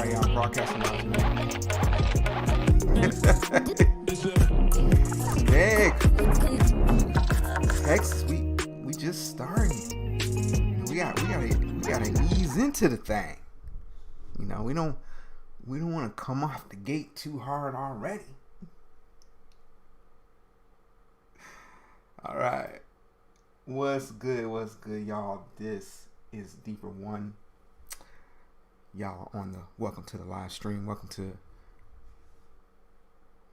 Sorry, I'm broadcasting out tonight. Nick, Texas, we just started. We gotta ease into the thing. You know, we don't want to come off the gate too hard already. All right, what's good, y'all? This is Deeper One. Y'all welcome to the live stream. Welcome to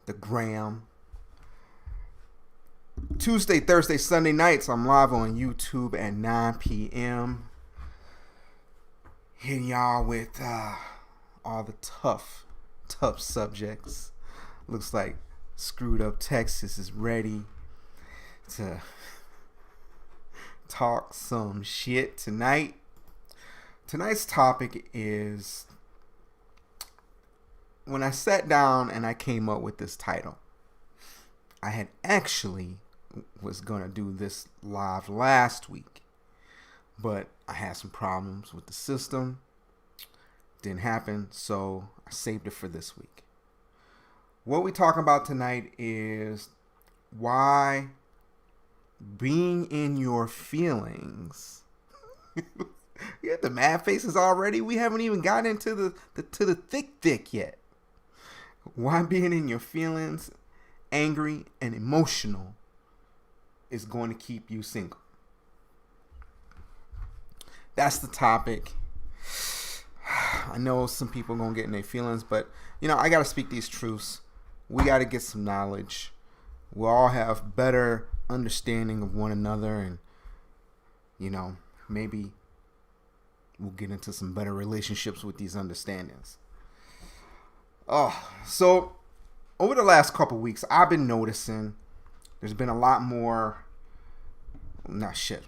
the gram. Tuesday, Thursday, Sunday nights, I'm live on YouTube at 9 p.m. Hitting y'all with all the tough subjects. Looks like Screwed Up Texas is ready to talk some shit tonight. Tonight's topic is, when I sat down and I came up with this title, I had actually was going to do this live last week, but I had some problems with the system. Didn't happen, so I saved it for this week. What we talk about tonight is why being in your feelings. You got the mad faces already. We haven't even gotten into the thick yet. Why being in your feelings, angry and emotional, is going to keep you single. That's the topic. I know some people are going to get in their feelings, but you know, I got to speak these truths. We got to get some knowledge. We all have better understanding of one another, and you know, maybe we'll get into some better relationships with these understandings. So over the last couple weeks, I've been noticing there's been a lot more, not shit.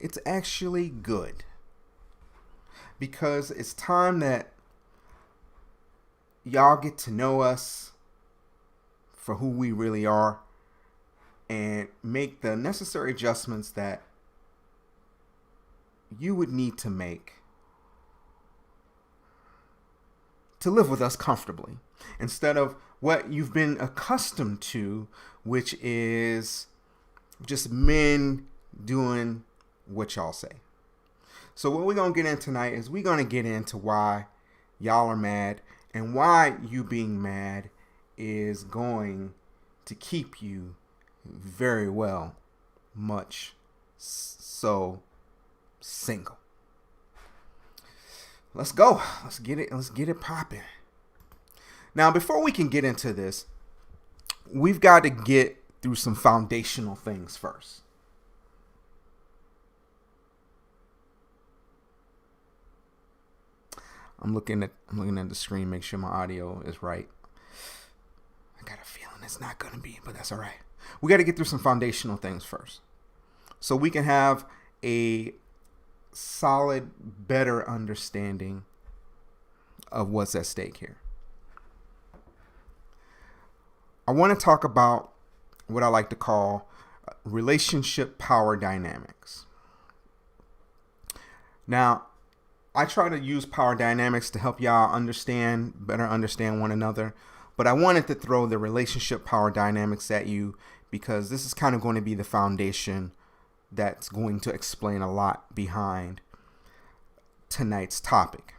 It's actually good, because it's time that y'all get to know us for who we really are and make the necessary adjustments that you would need to make to live with us comfortably, instead of what you've been accustomed to, which is just men doing what y'all say. So what we're going to get in tonight is we're going to get into why y'all are mad and why you being mad is going to keep you very well, much so single. Let's go. Let's get it popping. Now, before we can get into this, we've got to get through some foundational things first. I'm looking at the screen, make sure my audio is right. I got a feeling it's not going to be, but that's all right. We got to get through some foundational things first, so we can have a solid, better understanding of what's at stake here. I want to talk about what I like to call relationship power dynamics. Now, I try to use power dynamics to help y'all better understand one another, but I wanted to throw the relationship power dynamics at you because this is kind of going to be the foundation that's going to explain a lot behind tonight's topic.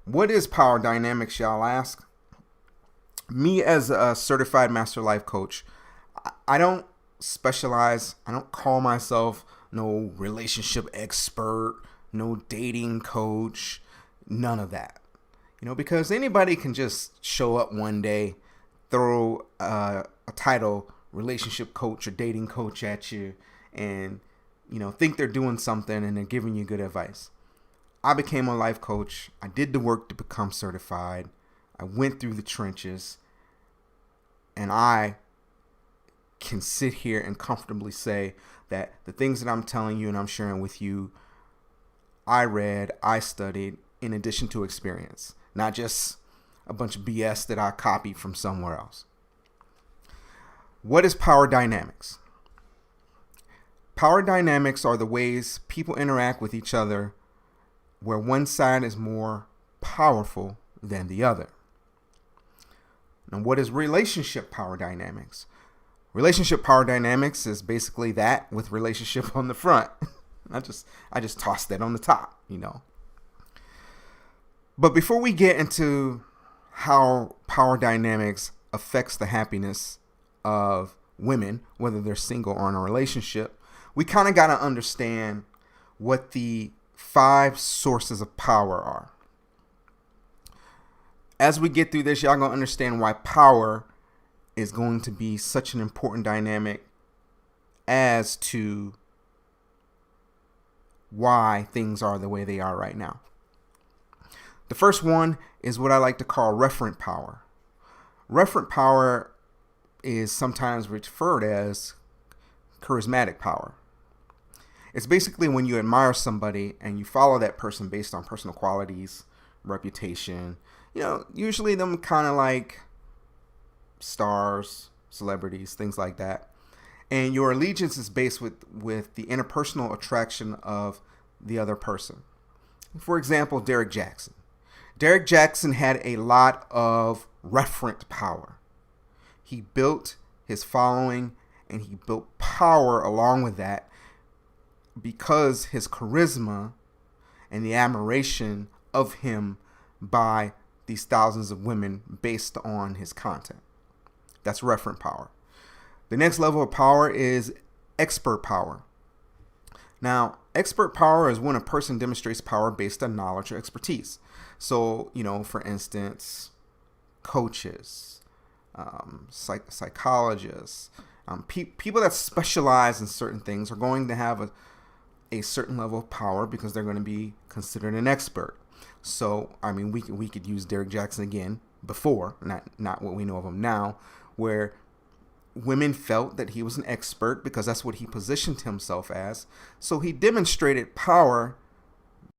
What is power dynamics, y'all ask? Me as a certified master life coach, I don't specialize, I don't call myself no relationship expert, no dating coach, none of that. Because anybody can just show up one day, throw a title, relationship coach or dating coach at you, and think they're doing something and they're giving you good advice. I became a life coach. I did the work to become certified. I went through the trenches, and I can sit here and comfortably say that the things that I'm telling you and I'm sharing with you, I read, I studied in addition to experience, not just a bunch of BS that I copied from somewhere else. What is power dynamics? Power dynamics are the ways people interact with each other where one side is more powerful than the other. Now, what is relationship power dynamics? Relationship power dynamics is basically that with relationship on the front. I just tossed that on the top, But before we get into how power dynamics affects the happiness of women, whether they're single or in a relationship, we kind of got to understand what the 5 sources of power are. As we get through this, y'all going to understand why power is going to be such an important dynamic as to why things are the way they are right now. The first one is what I like to call referent power. Referent power is sometimes referred as charismatic power. It's basically when you admire somebody and you follow that person based on personal qualities, reputation, usually them kind of like stars, celebrities, things like that. And your allegiance is based with the interpersonal attraction of the other person. For example, Derek Jackson. Derek Jackson had a lot of referent power. He built his following and he built power along with that because his charisma and the admiration of him by these thousands of women based on his content. That's referent power. The next level of power is expert power. Now, expert power is when a person demonstrates power based on knowledge or expertise. So, for instance, coaches, psychologists, people that specialize in certain things are going to have a certain level of power because they're going to be considered an expert. So, we could use Derek Jackson again before, not what we know of him now, where women felt that he was an expert because that's what he positioned himself as. So he demonstrated power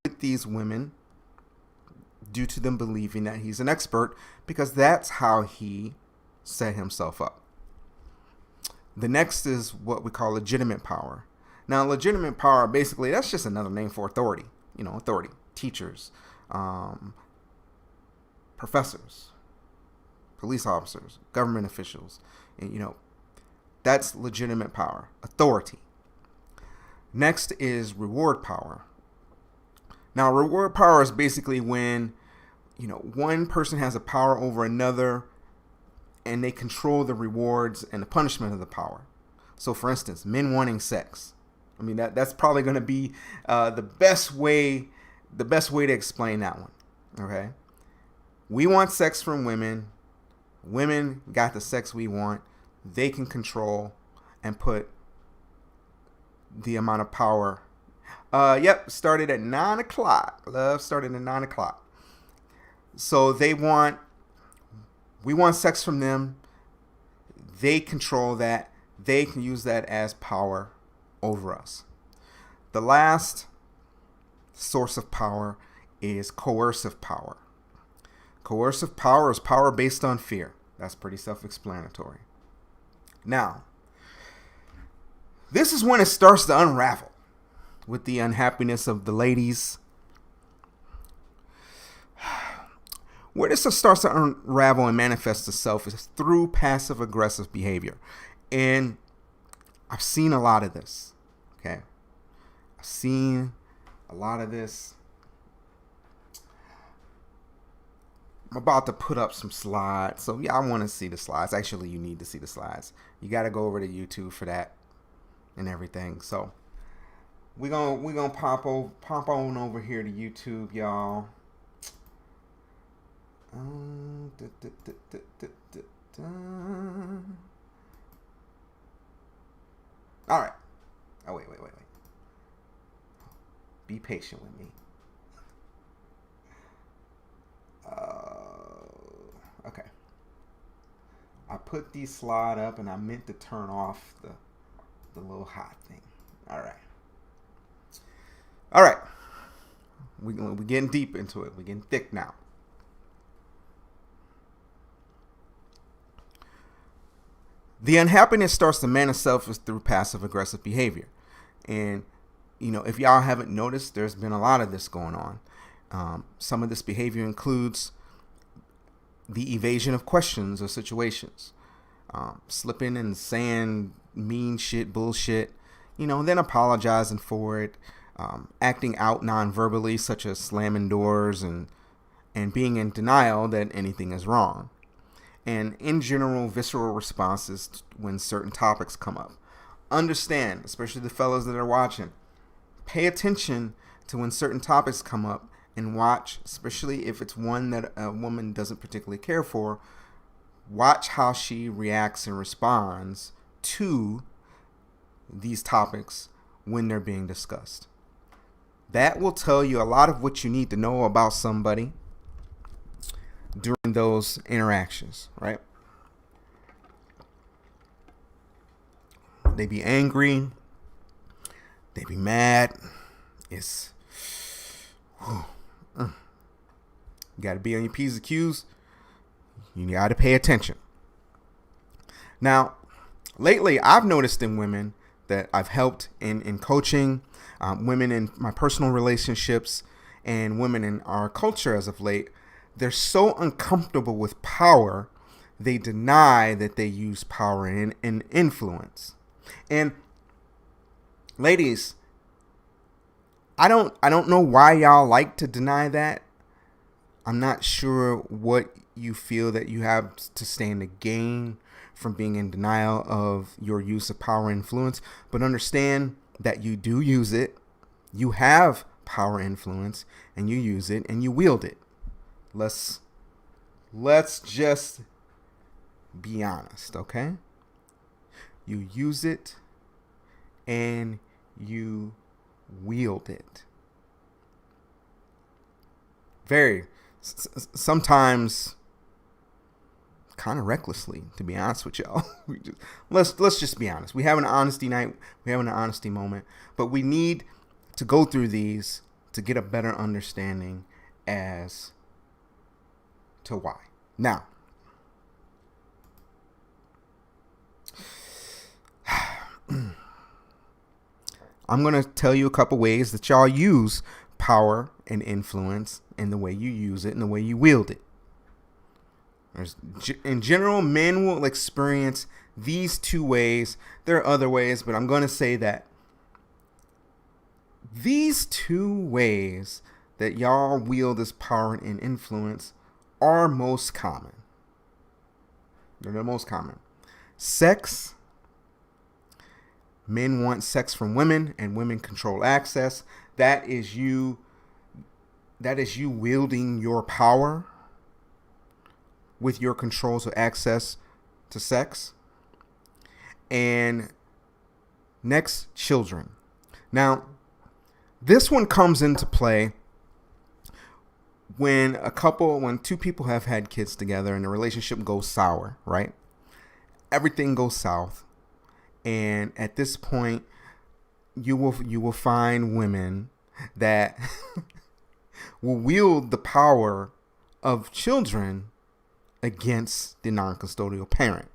with these women due to them believing that he's an expert because that's how he set himself up. The next is what we call legitimate power. Now, legitimate power, basically, that's just another name for authority. Authority. Teachers, professors, police officers, government officials, and that's legitimate power, authority. Next is reward power. Now, reward power is basically when, one person has a power over another and they control the rewards and the punishment of the power. So, for instance, men wanting sex. I mean, that's probably going to be the best way to explain that one. Okay, we want sex from women. Women got the sex we want. They can control and put the amount of power. Started at 9 o'clock. Love started at 9 o'clock. So we want sex from them. They control that. They can use that as power over us. The last source of power is coercive power. Coercive power is power based on fear. That's pretty self-explanatory. Now, this is when it starts to unravel with the unhappiness of the ladies. Where this starts to unravel and manifest itself is through passive-aggressive behavior. And I've seen a lot of this. Okay? I've seen a lot of this. I'm about to put up some slides. So, yeah, I want to see the slides. Actually, you need to see the slides. You got to go over to YouTube for that and everything. So, we're gonna pop on over here to YouTube, y'all. All right. Oh, wait. Be patient with me. Okay. I put the slide up and I meant to turn off the little hot thing. All right. We're getting deep into it. We're getting thick now. The unhappiness starts to manifest through passive-aggressive behavior. And, if y'all haven't noticed, there's been a lot of this going on. Some of this behavior includes the evasion of questions or situations. Slipping and saying mean shit, bullshit, then apologizing for it. Acting out non-verbally, such as slamming doors and being in denial that anything is wrong. And in general, visceral responses when certain topics come up. Understand, especially the fellas that are watching, pay attention to when certain topics come up and watch, especially if it's one that a woman doesn't particularly care for, watch how she reacts and responds to these topics when they're being discussed. That will tell you a lot of what you need to know about somebody during those interactions, right? They be angry. They be mad. You got to be on your P's and Q's. You got to pay attention. Now, lately, I've noticed in women that I've helped in coaching, women in my personal relationships, and women in our culture as of late, they're so uncomfortable with power, they deny that they use power and influence. And ladies, I don't know why y'all like to deny that. I'm not sure what you feel that you have to stand to gain from being in denial of your use of power and influence, but understand that you do use it. You have power and influence, and you use it and you wield it. Let's just be honest, okay? You use it and you wield it. Sometimes kind of recklessly, to be honest with y'all. Let's just be honest. We have an honesty night. We have an honesty moment, but we need to go through these to get a better understanding as to why. Now, I'm going to tell you a couple ways that y'all use power and influence and the way you use it and the way you wield it. In general, men will experience these two ways. There are other ways, but I'm going to say that These two ways that y'all wield this power and influence are most common. They're the most common. Sex. Men want sex from women, and women control access. That is you wielding your power with your controls of access to sex. And next, children. Now, this one comes into play when two people have had kids together and the relationship goes sour, right? Everything goes south. And at this point, you will find women that will wield the power of children against the non-custodial parent.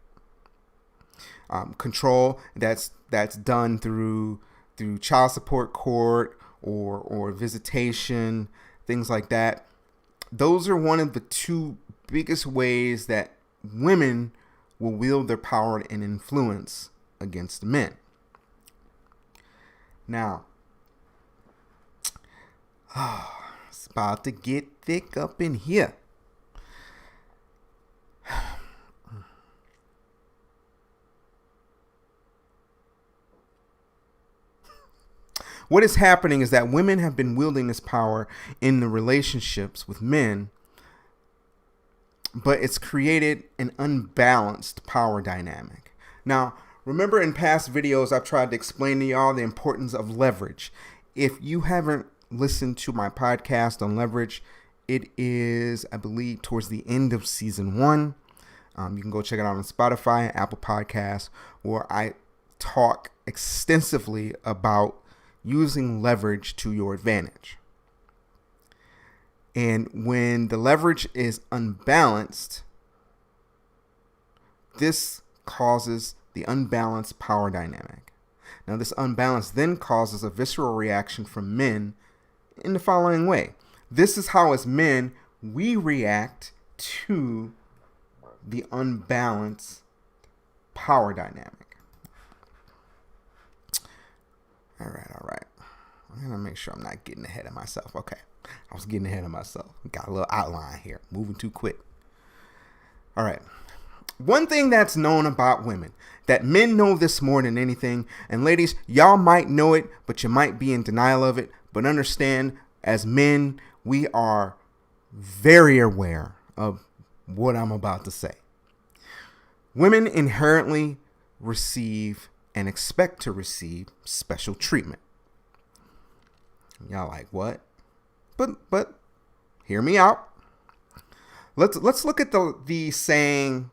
Control that's done through child support court or visitation, things like that. Those are one of the two biggest ways that women will wield their power and influence against men. Now, it's about to get thick up in here. What is happening is that women have been wielding this power in the relationships with men, but it's created an unbalanced power dynamic. Now, remember in past videos, I've tried to explain to y'all the importance of leverage. If you haven't listened to my podcast on leverage, it is, I believe, towards the end of season 1. You can go check it out on Spotify and Apple Podcasts, where I talk extensively about using leverage to your advantage. And when the leverage is unbalanced, this causes the unbalanced power dynamic. Now, this unbalance then causes a visceral reaction from men in the following way. This is how, as men, we react to the unbalanced power dynamic. All right. I'm going to make sure I'm not getting ahead of myself. Okay. I was getting ahead of myself. Got a little outline here. Moving too quick. All right. One thing that's known about women, that men know this more than anything, and ladies, y'all might know it, but you might be in denial of it. But understand, as men, we are very aware of what I'm about to say. Women inherently receive and expect to receive special treatment. Y'all like, what? But hear me out. Let's look at the saying,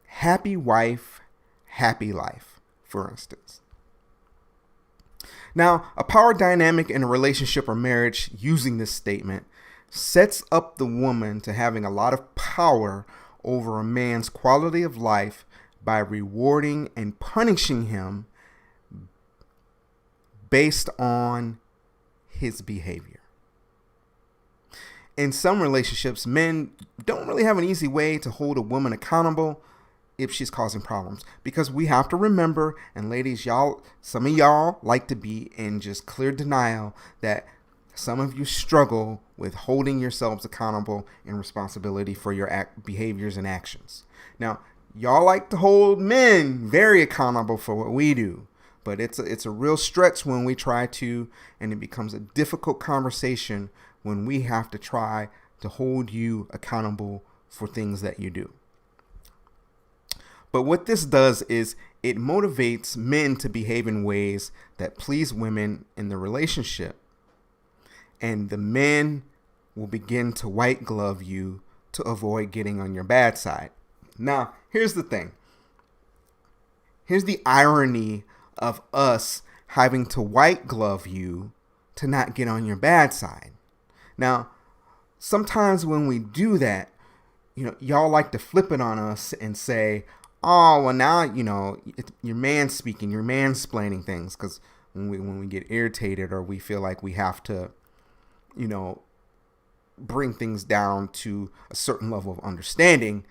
happy wife, happy life, for instance. Now, a power dynamic in a relationship or marriage using this statement sets up the woman to having a lot of power over a man's quality of life by rewarding and punishing him based on his behavior. In some relationships, men don't really have an easy way to hold a woman accountable if she's causing problems, because we have to remember, and ladies, some of y'all like to be in just clear denial that some of you struggle with holding yourselves accountable and responsibility for your behaviors and actions. Now, y'all like to hold men very accountable for what we do, but it's a real stretch when we try to, and it becomes a difficult conversation when we have to try to hold you accountable for things that you do. But what this does is it motivates men to behave in ways that please women in the relationship, and the men will begin to white glove you to avoid getting on your bad side. Now, here's the thing. Here's the irony of us having to white glove you to not get on your bad side. Now, sometimes when we do that, y'all like to flip it on us and say, oh, well, now, you're manspeaking, you're mansplaining things, because when we get irritated or we feel like we have to, bring things down to a certain level of understanding,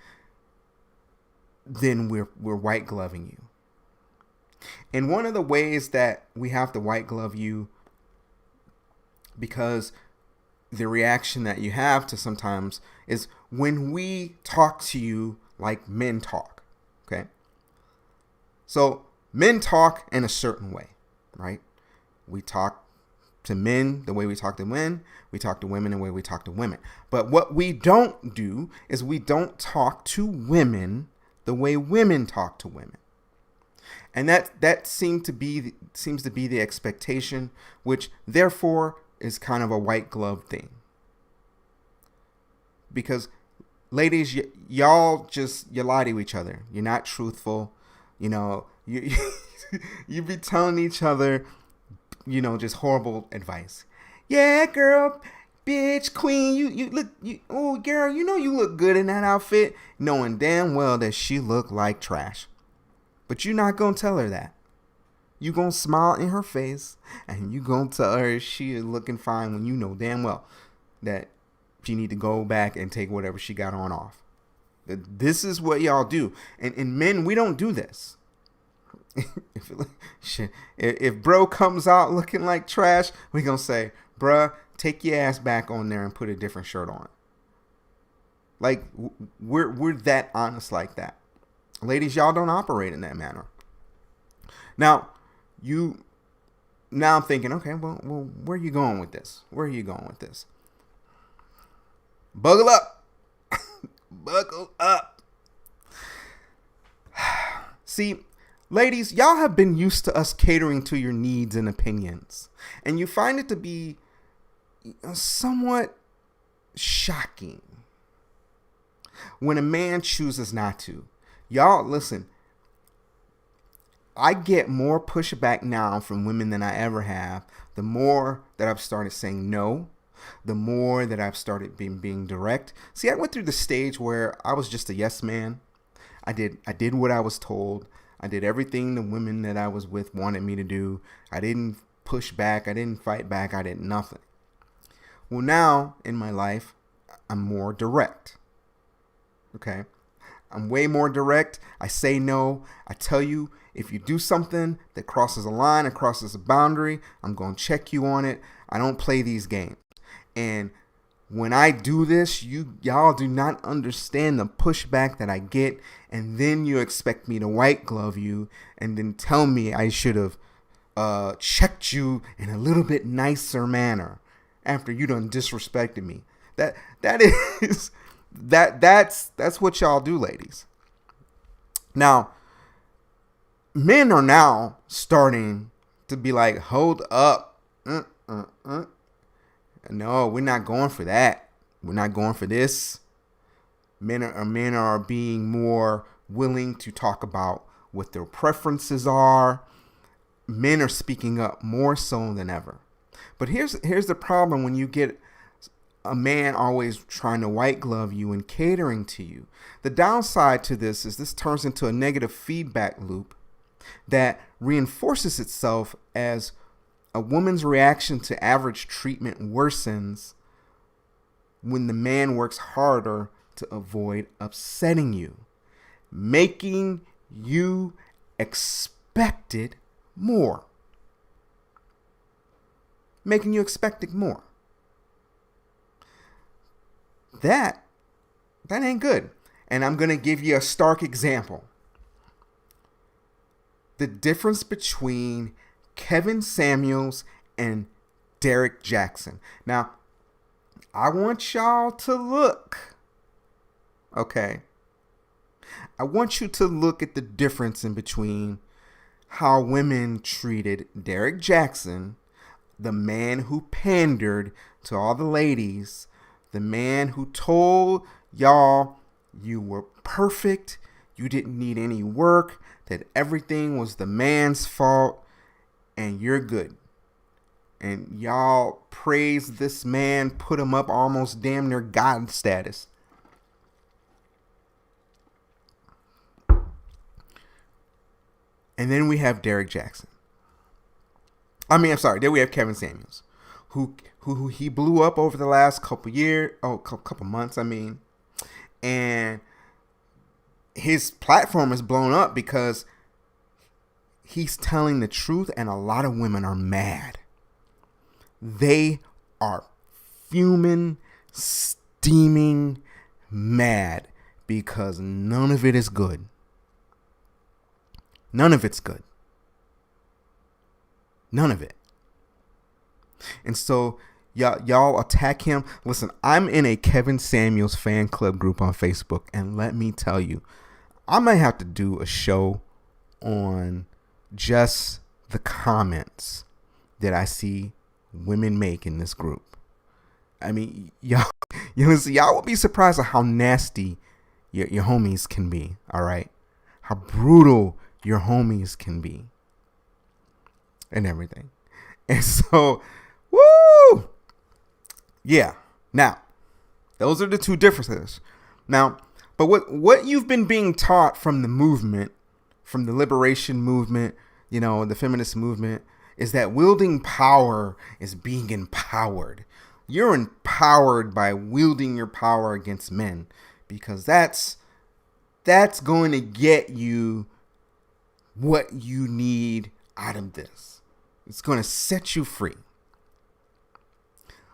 then we're white gloving you. And one of the ways that we have to white glove you, because the reaction that you have to sometimes is when we talk to you like men talk. Okay. So men talk in a certain way, right? We talk to men the way we talk to men. We talk to women the way we talk to women. But what we don't do is we don't talk to women the way women talk to women. And that seems to be the expectation, which therefore is kind of a white glove thing. Because ladies, y'all you lie to each other. You're not truthful. You you be telling each other, just horrible advice. Yeah, girl, bitch, queen, oh, girl, you look good in that outfit, knowing damn well that she looked like trash. But you're not going to tell her that. You going to smile in her face, and you going to tell her she is looking fine when you know damn well that she need to go back and take whatever she got on off. This is what y'all do. And men, we don't do this. If bro comes out looking like trash, we gonna say, bruh, take your ass back on there and put a different shirt on. Like, we're that honest like that. Ladies, y'all don't operate in that manner. Now I'm thinking, okay, well, where are you going with this? Buckle up. Buckle up. See, ladies, y'all have been used to us catering to your needs and opinions, and you find it to be somewhat shocking when a man chooses not to. Y'all, listen, I get more pushback now from women than I ever have. The more that I've started saying no, the more that I've started being direct. See, I went through the stage where I was just a yes man. I did what I was told. I did everything the women that I was with wanted me to do. I didn't push back. I didn't fight back. I did nothing. Well, now in my life, I'm more direct. Okay? I'm way more direct. I say no. I tell you, if you do something that crosses a line and crosses a boundary, I'm going to check you on it. I don't play these games. And when I do this, y'all do not understand the pushback that I get. And then you expect me to white glove you and then tell me I should have checked you in a little bit nicer manner after you done disrespected me. That's what y'all do, ladies. Now, men are now starting to be like, hold up. No, we're not going for that. We're not going for this. Men are being more willing to talk about what their preferences are. Men are speaking up more so than ever. But here's the problem when you get a man always trying to white glove you and catering to you. The downside to this is this turns into a negative feedback loop that reinforces itself as a woman's reaction to average treatment worsens when the man works harder to avoid upsetting you, making you expect it more. Making you expect it more. That ain't good. And I'm going to give you a stark example. The difference between Kevin Samuels and Derek Jackson. Now, I want y'all to look. Okay. I want you to look at the difference in between how women treated Derek Jackson, the man who pandered to all the ladies, the man who told y'all you were perfect, you didn't need any work, that everything was the man's fault, and you're good. And y'all praise this man, put him up almost damn near God status. And then we have Derek Jackson. Then we have Kevin Samuels, who he blew up over the last couple months, and his platform is blown up because he's telling the truth, and a lot of women are mad. They are fuming, steaming mad because none of it is good. None of it's good. None of it. And so y'all attack him. Listen, I'm in a Kevin Samuels fan club group on Facebook, and let me tell you, I might have to do a show on just the comments that I see women make in this group. I mean, y'all will be surprised at how nasty your homies can be. All right, how brutal your homies can be, and everything. And so, woo, yeah. Now, those are the two differences. Now, but what you've been being taught from the movement, from the liberation movement, the feminist movement, is that wielding power is being empowered. You're empowered by wielding your power against men, because that's going to get you what you need out of this. It's going to set you free.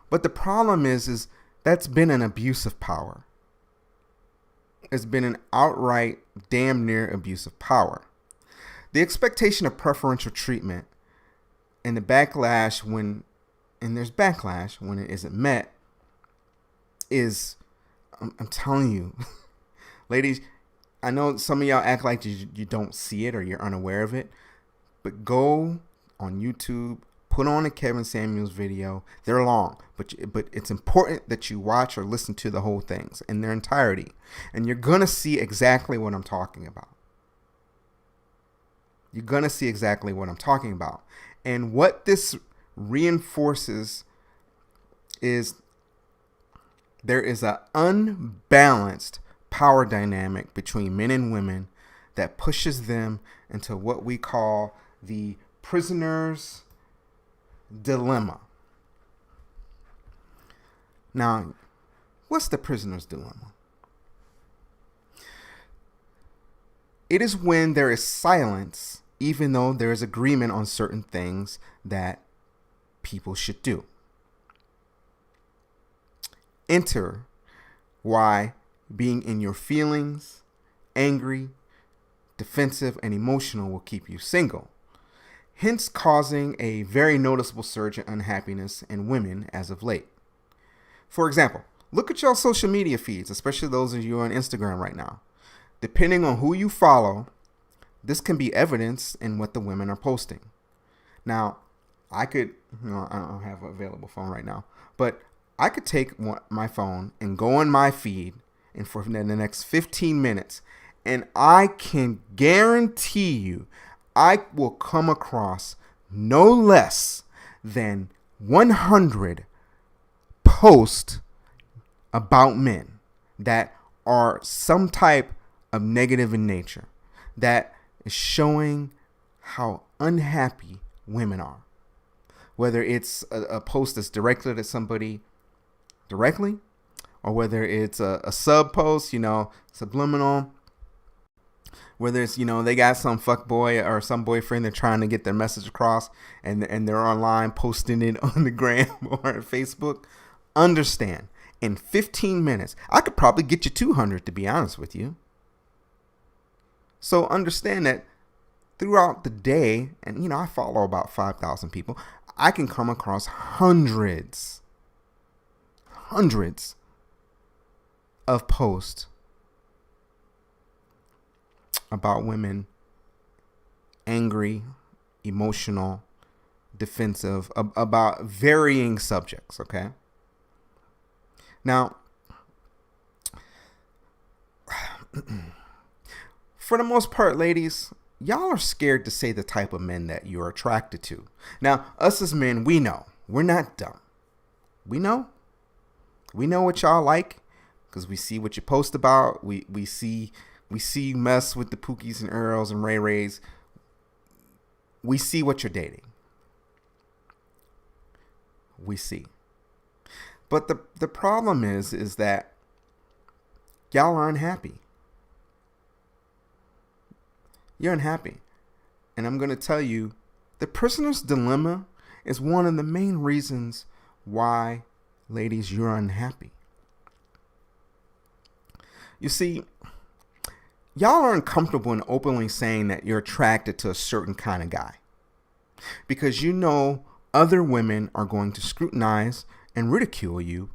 But the problem is that's been an abuse of power. It's been an outright, damn near abuse of power. The expectation of preferential treatment and the backlash there's backlash when it isn't met is, I'm telling you, ladies, I know some of y'all act like you don't see it or you're unaware of it, but go on YouTube, put on a Kevin Samuels video. They're long, but it's important that you watch or listen to the whole things in their entirety, and you're gonna see exactly what I'm talking about. You're gonna see exactly what I'm talking about, and what this reinforces is there is an unbalanced power dynamic between men and women that pushes them into what we call the prisoner's dilemma. Now, what's the prisoner's dilemma? It is when there is silence, even though there is agreement on certain things that people should do. Enter why being in your feelings, angry, defensive, and emotional will keep you single, hence causing a very noticeable surge in unhappiness in women as of late. For example, look at your social media feeds, especially those of you on Instagram right now. Depending on who you follow, this can be evidenced in what the women are posting. Now, I don't have an available phone right now, but I could take my phone and go on my feed and for the next 15 minutes, and I can guarantee you I will come across no less than 100 posts about men that are some type of negative in nature, that is showing how unhappy women are. Whether it's a post that's directed at somebody directly, or whether it's a sub post, subliminal, whether it's, they got some fuckboy or some boyfriend they're trying to get their message across, and they're online posting it on the gram or on Facebook. Understand, in 15 minutes, I could probably get you 200, to be honest with you. So understand that throughout the day, and I follow about 5,000 people, I can come across hundreds of posts about women angry, emotional, defensive, about varying subjects, okay? Now, for the most part, ladies, y'all are scared to say the type of men that you're attracted to. Now, us as men, we know. We're not dumb. We know. We know what y'all like because we see what you post about. We see you mess with the Pookies and Earls and Ray Rays. We see what you're dating. We see. But the problem is that y'all are unhappy. You're unhappy. And I'm going to tell you, the prisoner's dilemma is one of the main reasons why, ladies, you're unhappy. You see, y'all are uncomfortable in openly saying that you're attracted to a certain kind of guy because you know other women are going to scrutinize and ridicule you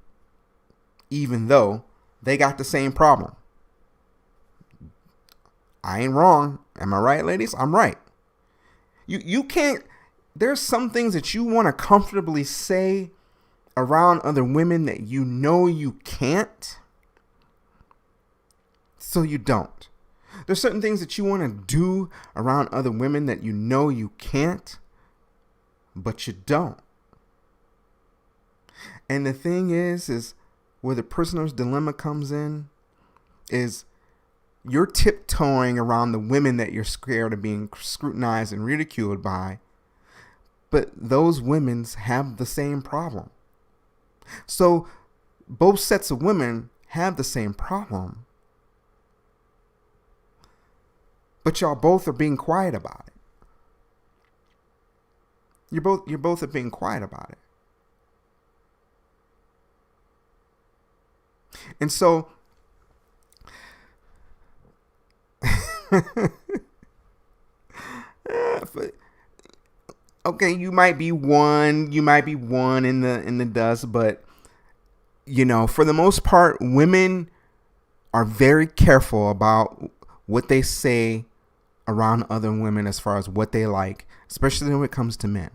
even though they got the same problem. I ain't wrong. Am I right, ladies? I'm right. You can't, there's some things that you want to comfortably say around other women that you know you can't, so you don't. There's certain things that you want to do around other women that you know you can't, but you don't. And the thing is where the prisoner's dilemma comes in is you're tiptoeing around the women that you're scared of being scrutinized and ridiculed by, but those women have the same problem. So both sets of women have the same problem, but y'all both are being quiet about it. You're both are being quiet about it. And so okay, you might be one in the dust, but you know, for the most part, women are very careful about what they say around other women as far as what they like, especially when it comes to men.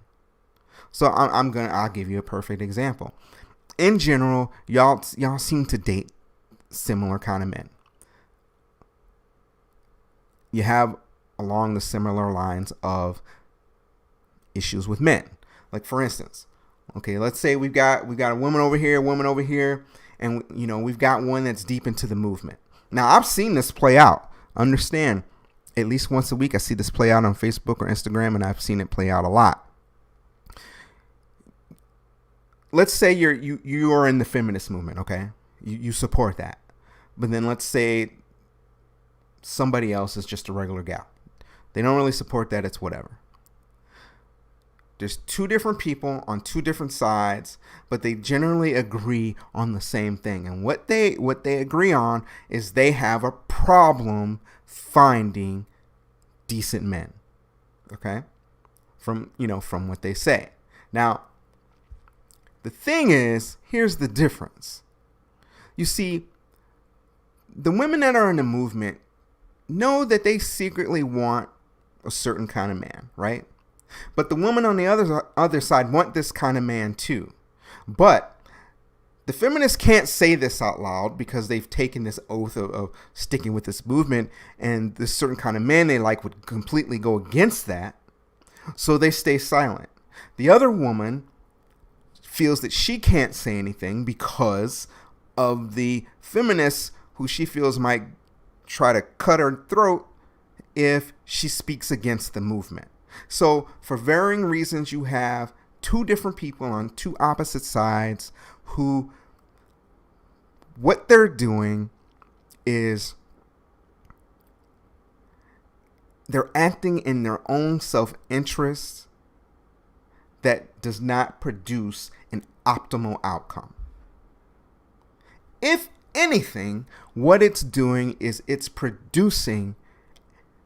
So I'll give you a perfect example. In general, y'all seem to date similar kind of men. You have along the similar lines of issues with men. Like for instance, okay, let's say we've got a woman over here, and you know, we've got one that's deep into the movement. Now, I've seen this play out. Understand, at least once a week I see this play out on Facebook or Instagram, and I've seen it play out a lot. Let's say you are in the feminist movement, okay? You support that. But then let's say somebody else is just a regular gal. They don't really support that, it's whatever. There's two different people on two different sides, but they generally agree on the same thing. And what they agree on is they have a problem finding decent men. Okay? From what they say. Now, the thing is, here's the difference. You see, the women that are in the movement know that they secretly want a certain kind of man, right? But the women on the other side want this kind of man too. But the feminists can't say this out loud because they've taken this oath of sticking with this movement, and this certain kind of man they like would completely go against that. So they stay silent. The other woman feels that she can't say anything because of the feminists who she feels might try to cut her throat if she speaks against the movement. So for varying reasons, you have two different people on two opposite sides who what they're doing is they're acting in their own self-interest that does not produce an optimal outcome. If anything, what it's doing is it's producing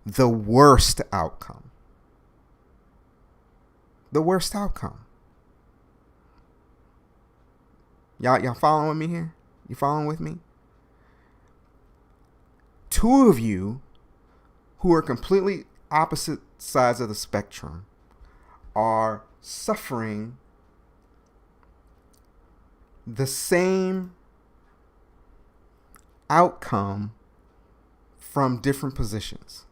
the worst outcome. The worst outcome. Y'all following me here? You following with me? Two of you who are completely opposite sides of the spectrum are suffering the same outcome from different positions.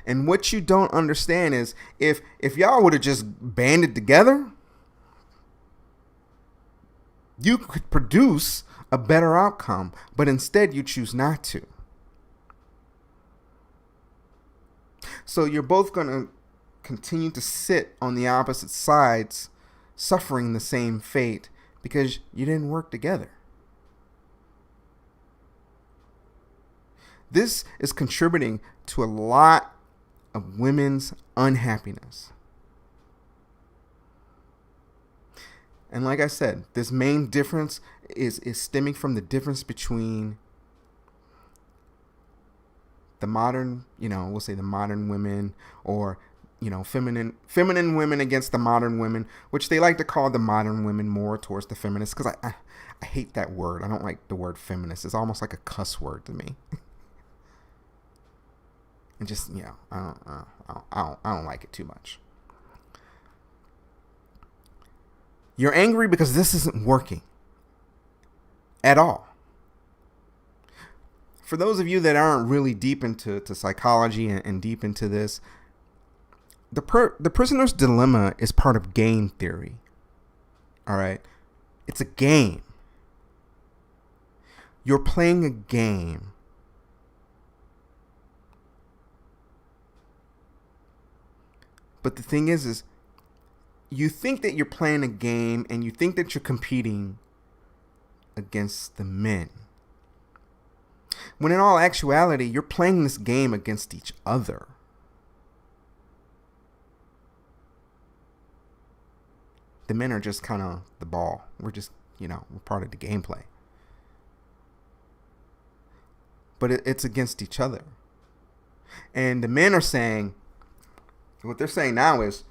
And what you don't understand is if y'all would have just banded together, you could produce a better outcome, but instead you choose not to. So you're both going to continue to sit on the opposite sides, suffering the same fate because you didn't work together. This is contributing to a lot of women's unhappiness. And like I said, this main difference is stemming from the difference between the modern, we'll say the modern women, or feminine women against the modern women, which they like to call the modern women more towards the feminists, because I hate that word. I don't like the word feminist. It's almost like a cuss word to me. And just I don't like it too much. You're angry because this isn't working at all. For those of you that aren't really deep into psychology and deep into this, the prisoner's dilemma is part of game theory. All right? It's a game. You're playing a game. But the thing is you think that you're playing a game and you think that you're competing against the men, when in all actuality, you're playing this game against each other. The men are just kind of the ball. We're just, we're part of the gameplay. But it's against each other. And the men are saying, what they're saying now is,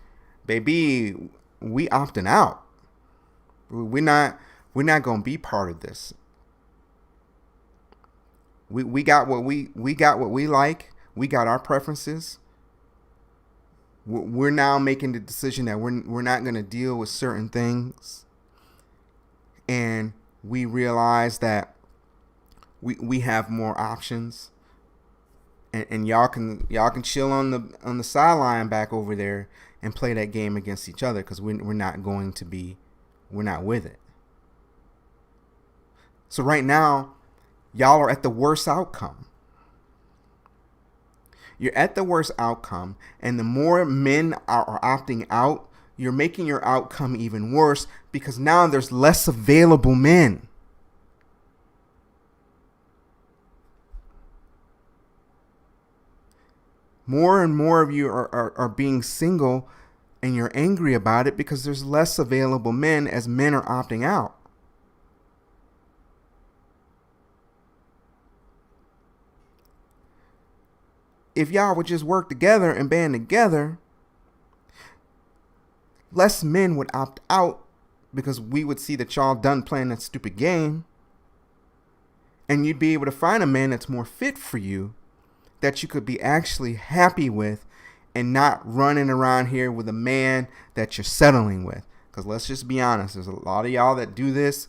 baby, we opting out. We're not going to be part of this. We got what we like. We got our preferences. We're now making the decision that we're not going to deal with certain things. And we realize that we have more options. And y'all can chill on the sideline back over there and play that game against each other, because we're not with it. So right now, y'all are at the worst outcome. You're at the worst outcome, and the more men are opting out, you're making your outcome even worse, because now there's less available men. More and more of you are being single, and you're angry about it because there's less available men as men are opting out. If y'all would just work together and band together, less men would opt out, because we would see that y'all done playing that stupid game, and you'd be able to find a man that's more fit for you, that you could be actually happy with, and not running around here with a man that you're settling with. Because let's just be honest, there's a lot of y'all that do this,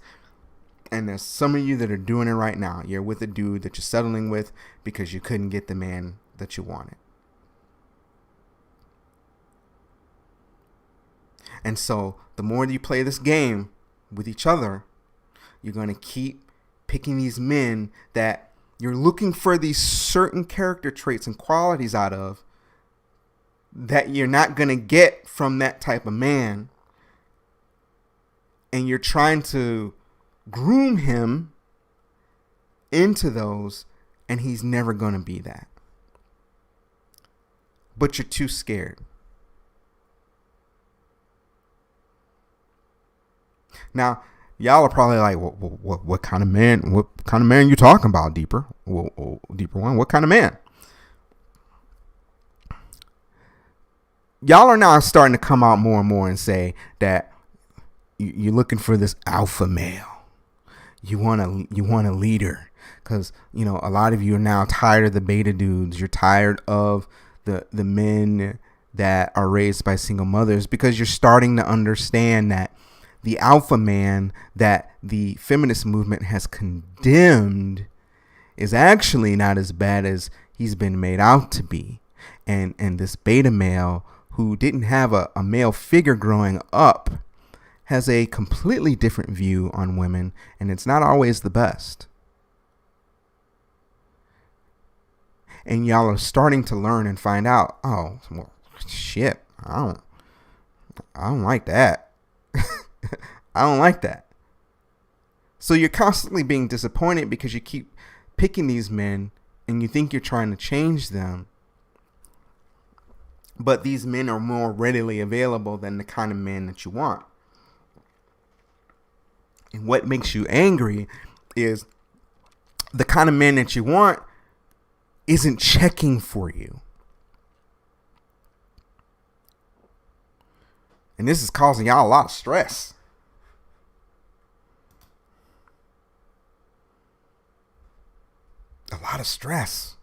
and there's some of you that are doing it right now. You're with a dude that you're settling with because you couldn't get the man that you wanted. And so the more that you play this game with each other, you're going to keep picking these men that you're looking for these certain character traits and qualities out of, that you're not going to get from that type of man. And you're trying to groom him into those, and he's never going to be that. But you're too scared. Now, y'all are probably like, what kind of man? What kind of man you talking about, Deeper? Deeper One, what kind of man? Y'all are now starting to come out more and more and say that you're looking for this alpha male. You want a leader, because a lot of you are now tired of the beta dudes. You're tired of the men that are raised by single mothers, because you're starting to understand that the alpha man that the feminist movement has condemned is actually not as bad as he's been made out to be. And this beta male who didn't have a male figure growing up has a completely different view on women, and it's not always the best. And y'all are starting to learn and find out, oh, well, shit, I don't like that. I don't like that. So you're constantly being disappointed because you keep picking these men and you think you're trying to change them. But these men are more readily available than the kind of men that you want. And what makes you angry is the kind of man that you want isn't checking for you. And this is causing y'all a lot of stress. A lot of stress.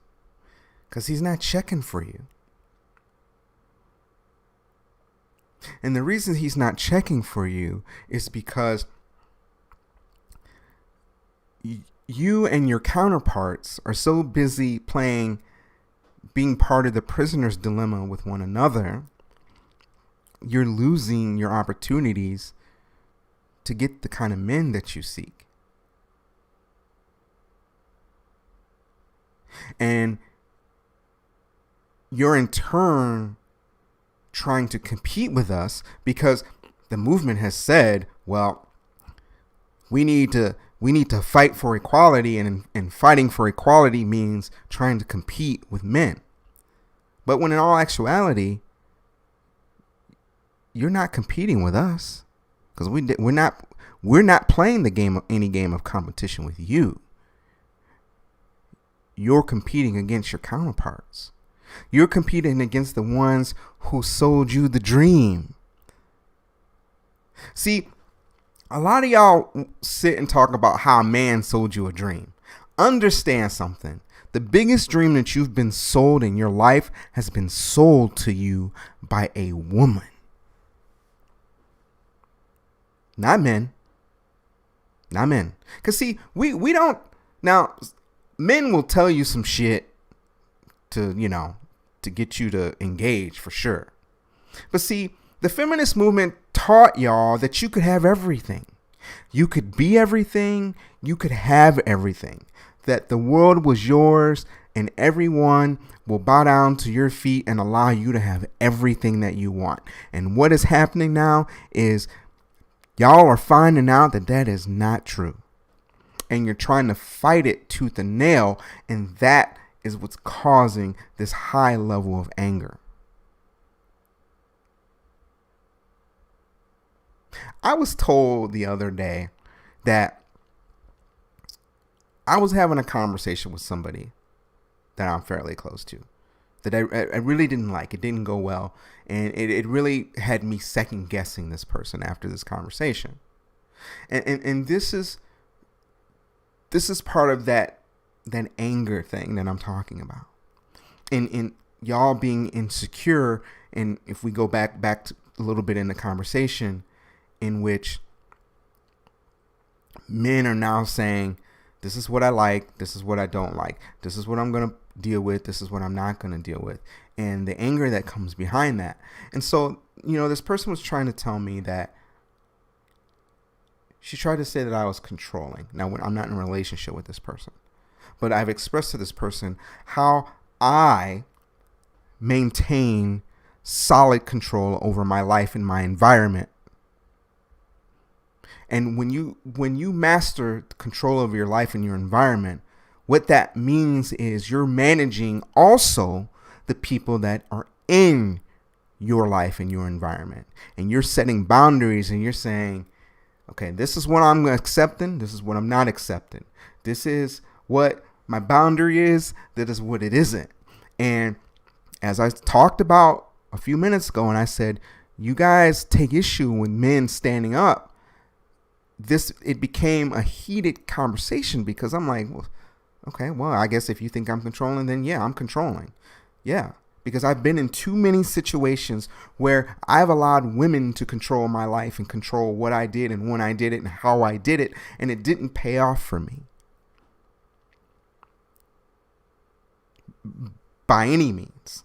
Because he's not checking for you. And the reason he's not checking for you is because you and your counterparts are so busy being part of the prisoner's dilemma with one another, you're losing your opportunities to get the kind of men that you seek. And you're in turn trying to compete with us because the movement has said, well, we need to fight for equality, and fighting for equality means trying to compete with men. But when in all actuality, you're not competing with us, because we're not playing any game of competition with you. You're competing against your counterparts. You're competing against the ones who sold you the dream. See, a lot of y'all sit and talk about how a man sold you a dream. Understand something. The biggest dream that you've been sold in your life has been sold to you by a woman. Not men. Not men. Because see, we don't... Now, men will tell you some shit to get you to engage for sure. But see, the feminist movement taught y'all that you could have everything. You could be everything. You could have everything. That the world was yours and everyone will bow down to your feet and allow you to have everything that you want. And what is happening now is y'all are finding out that that is not true. And you're trying to fight it tooth and nail. And that is what's causing this high level of anger. I was told the other day that I was having a conversation with somebody that I'm fairly close to that I really didn't like. It didn't go well. And it really had me second guessing this person after this conversation. And this is part of that anger thing that I'm talking about. In y'all being insecure. And if we go back to a little bit in the conversation, in which men are now saying, this is what I like, this is what I don't like, this is what I'm going to deal with, this is what I'm not going to deal with, and the anger that comes behind that. And so, this person was trying to tell me that she tried to say that I was controlling. Now, I'm not in a relationship with this person, but I've expressed to this person how I maintain solid control over my life and my environment. And when you master control over your life and your environment, what that means is you're managing also the people that are in your life and your environment. And you're setting boundaries and you're saying, okay, this is what I'm accepting. This is what I'm not accepting. This is what my boundary is. That is what it isn't. And as I talked about a few minutes ago, and I said, you guys take issue with men standing up. It became a heated conversation because I'm like, well, okay, well, I guess if you think I'm controlling, then yeah, I'm controlling. Yeah, because I've been in too many situations where I've allowed women to control my life and control what I did and when I did it and how I did it, and it didn't pay off for me by any means.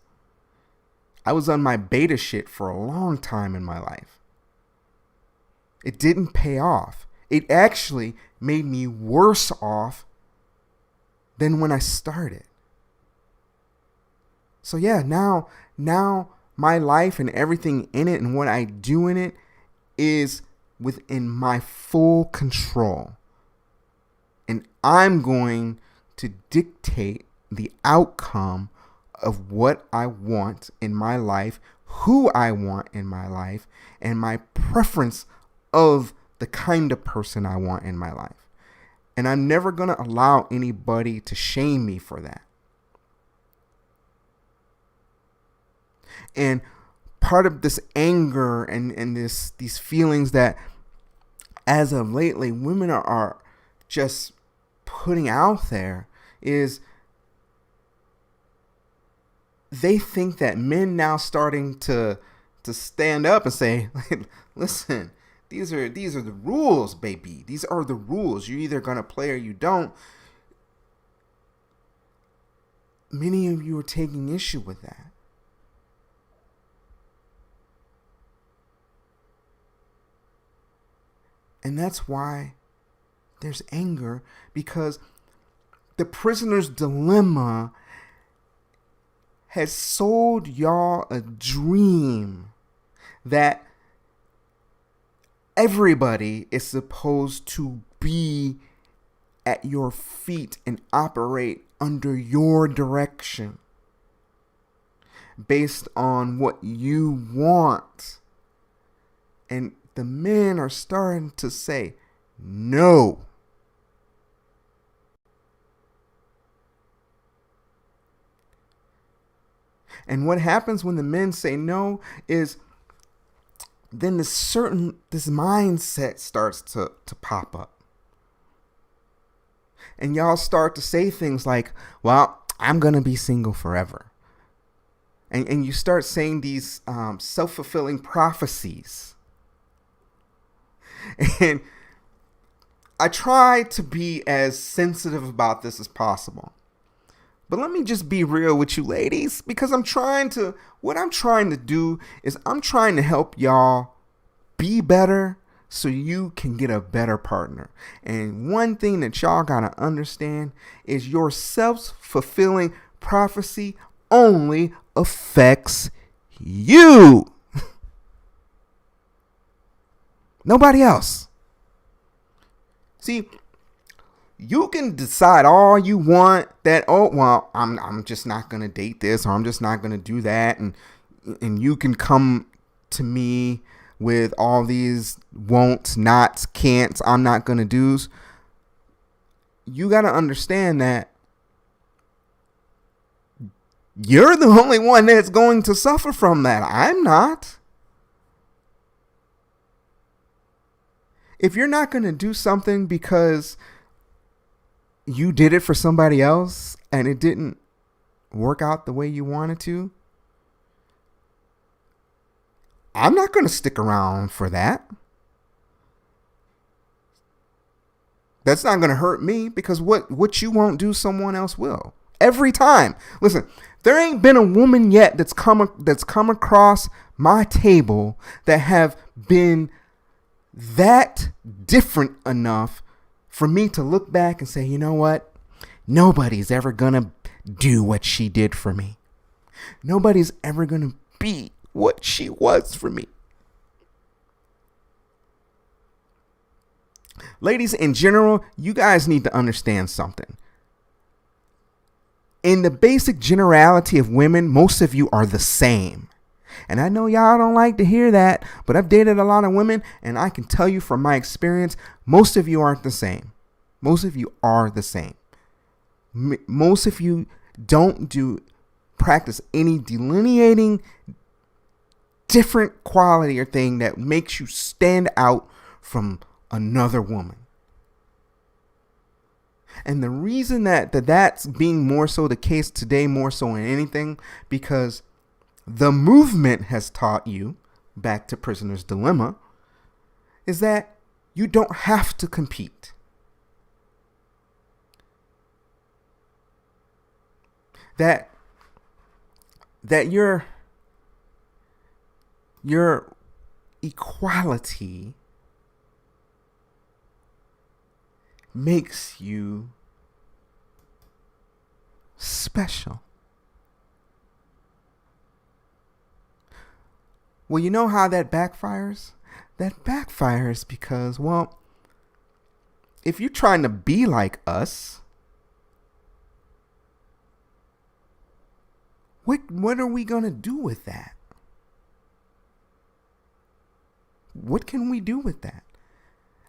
I was on my beta shit for a long time in my life. It didn't pay off. It actually made me worse off than when I started. So yeah, now my life and everything in it and what I do in it is within my full control. And I'm going to dictate the outcome of what I want in my life, who I want in my life, and my preference of the kind of person I want in my life. And I'm never going to allow anybody to shame me for that. And part of this anger and these feelings that as of lately women are just putting out there is they think that men now starting to stand up and say, listen, these are the rules, baby. These are the rules. You're either gonna play or you don't. Many of you are taking issue with that. And that's why there's anger, because the prisoner's dilemma has sold y'all a dream that everybody is supposed to be at your feet and operate under your direction based on what you want. And the men are starting to say no. And what happens when the men say no is then this mindset starts to pop up. And y'all start to say things like, well, I'm going to be single forever. And you start saying these self-fulfilling prophecies. And I try to be as sensitive about this as possible. But let me just be real with you ladies, because what I'm trying to do is I'm trying to help y'all be better so you can get a better partner. And one thing that y'all gotta understand is your self-fulfilling prophecy only affects you. Nobody else. See, you can decide all you want that, oh, well, I'm just not going to date this, or I'm just not going to do that. And you can come to me with all these won'ts, nots, can'ts, I'm not going to do's. You got to understand that you're the only one that's going to suffer from that. I'm not. If you're not going to do something because you did it for somebody else and it didn't work out the way you wanted to, I'm not going to stick around for that. That's not going to hurt me, because what you won't do, someone else will. Every time. Listen, there ain't been a woman yet that's come across my table that have been that different enough for me to look back and say, you know what? Nobody's ever going to do what she did for me. Nobody's ever going to be what she was for me. Ladies, in general, you guys need to understand something. In the basic generality of women, most of you are the same. And I know y'all don't like to hear that, but I've dated a lot of women, and I can tell you from my experience, most of you aren't the same. Most of you are the same. Most of you don't practice any delineating different quality or thing that makes you stand out from another woman. And the reason that's being more so the case today, more so than anything, because the movement has taught you, back to Prisoner's Dilemma, is that you don't have to compete. That your equality makes you special. Well, you know how that backfires? That backfires because, well, if you're trying to be like us, What are we going to do with that? What can we do with that?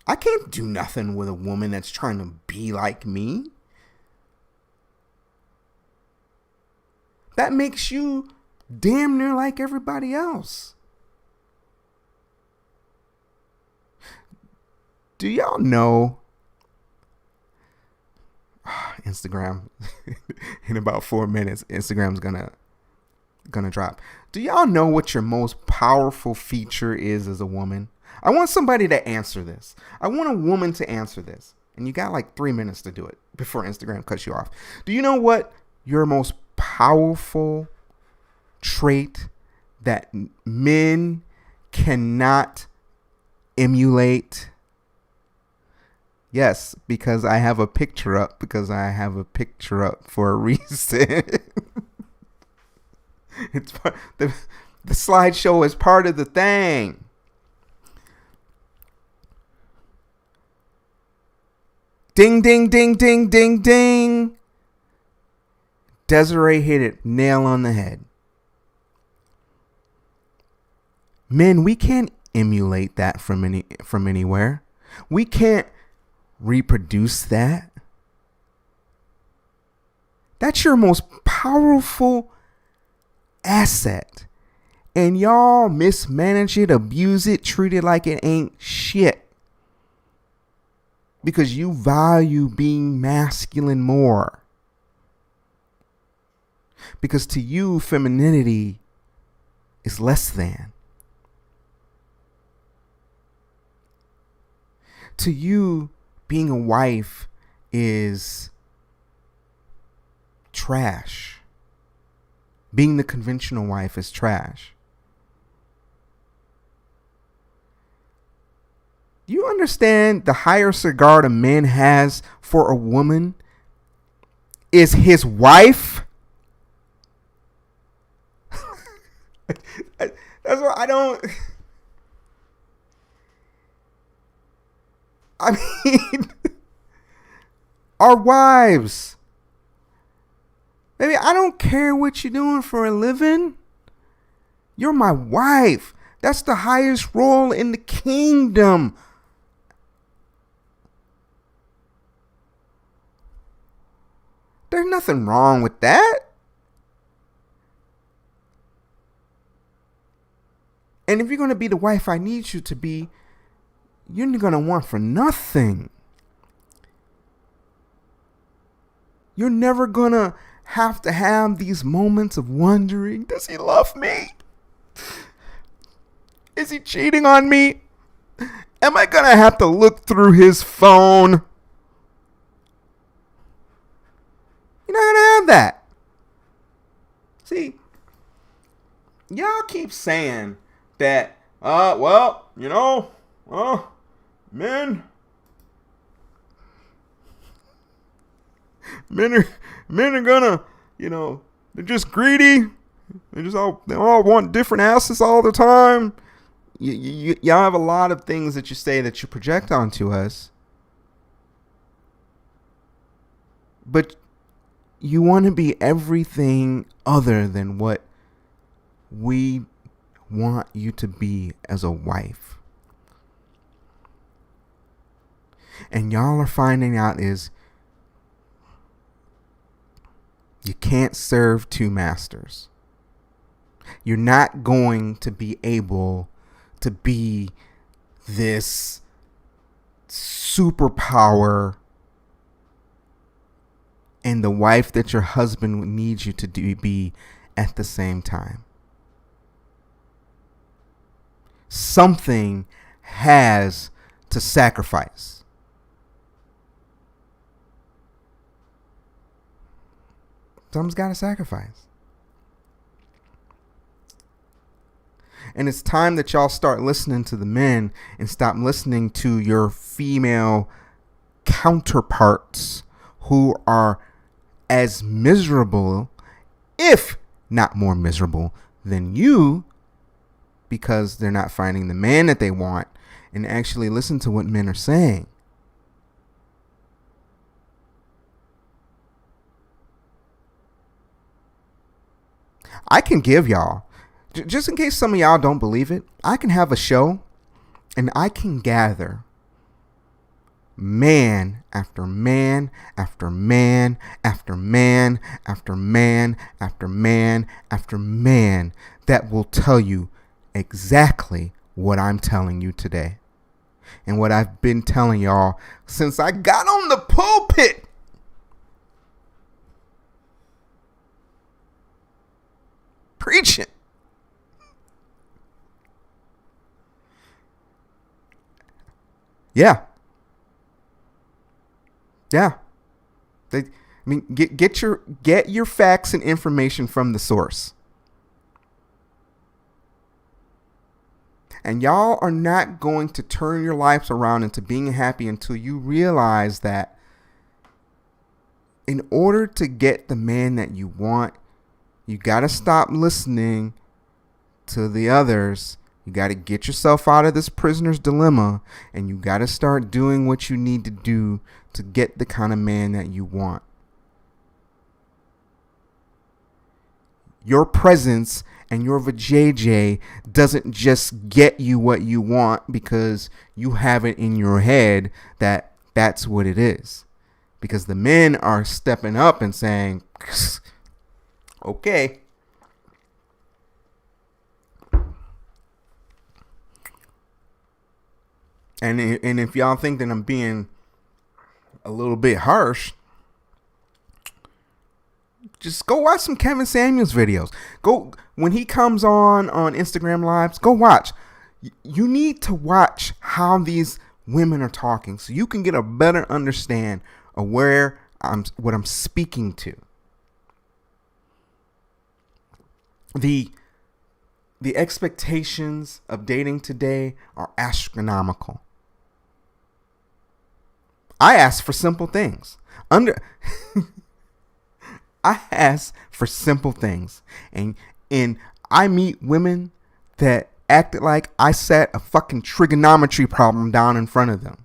I can't do nothing with a woman that's trying to be like me. That makes you damn near like everybody else. Do y'all know Instagram in about 4 minutes, Instagram's gonna drop. Do y'all know what your most powerful feature is as a woman? I want somebody to answer this. I want a woman to answer this. And you got like 3 minutes to do it before Instagram cuts you off. Do you know what your most powerful trait that men cannot emulate? Yes, because I have a picture up. For a reason. It's the slideshow is part of the thing. Ding, ding, ding, ding, ding, ding. Desiree hit it nail on the head. Men, we can't emulate that from anywhere. We can't reproduce that. That's your most powerful asset. And y'all mismanage it, abuse it, treat it like it ain't shit. Because you value being masculine more. Because to you, femininity is less than. To you, being a wife is trash. Being the conventional wife is trash. You understand the highest regard a man has for a woman is his wife? That's what I don't. I mean, our wives. Baby, I don't care what you're doing for a living. You're my wife. That's the highest role in the kingdom. There's nothing wrong with that. And if you're going to be the wife I need you to be, you're going to want for nothing. You're never going to have these moments of wondering, does he love me? Is he cheating on me? Am I going to have to look through his phone? You're not going to have that. See, y'all keep saying that, men are gonna, they're just greedy. They all want different asses all the time. Y'all have a lot of things that you say that you project onto us. But you want to be everything other than what we want you to be as a wife. And y'all are finding out is you can't serve two masters. You're not going to be able to be this superpower and the wife that your husband needs you to be at the same time. Something has to sacrifice. Something's got to sacrifice. And it's time that y'all start listening to the men and stop listening to your female counterparts who are as miserable, if not more miserable, than you, because they're not finding the man that they want, and actually listen to what men are saying. I can give y'all, just in case some of y'all don't believe it, I can have a show and I can gather man after man after man after man after man after man after man that will tell you exactly what I'm telling you today and what I've been telling y'all since I got on the pulpit. Preaching. Yeah. Get your facts and information from the source. And y'all are not going to turn your lives around into being happy until you realize that in order to get the man that you want, you got to stop listening to the others. You got to get yourself out of this prisoner's dilemma, and you got to start doing what you need to do to get the kind of man that you want. Your presence and your vajayjay doesn't just get you what you want because you have it in your head that that's what it is. Because the men are stepping up and saying, okay. And if y'all think that I'm being a little bit harsh, just go watch some Kevin Samuels videos. Go when he comes on Instagram Lives, go watch. You need to watch how these women are talking so you can get a better understand of what I'm speaking to. The expectations of dating today are astronomical. I ask for simple things. I ask for simple things. And I meet women that acted like I set a fucking trigonometry problem down in front of them.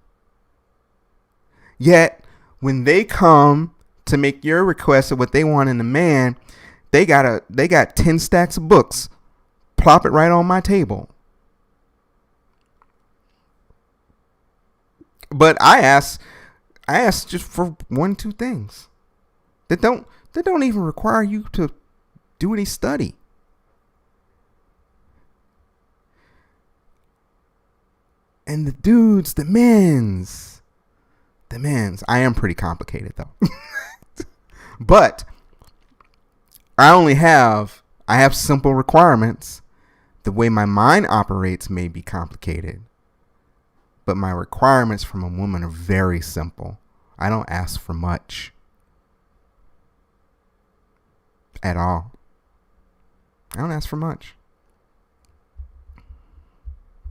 Yet, when they come to make your request of what they want in a man, they got 10 stacks of books. Plop it right on my table. But I ask just for 1-2 things that don't even require you to do any study. And the dudes, the men's, I am pretty complicated though. But I have simple requirements. The way my mind operates may be complicated, but my requirements from a woman are very simple. I don't ask for much at all. I don't ask for much.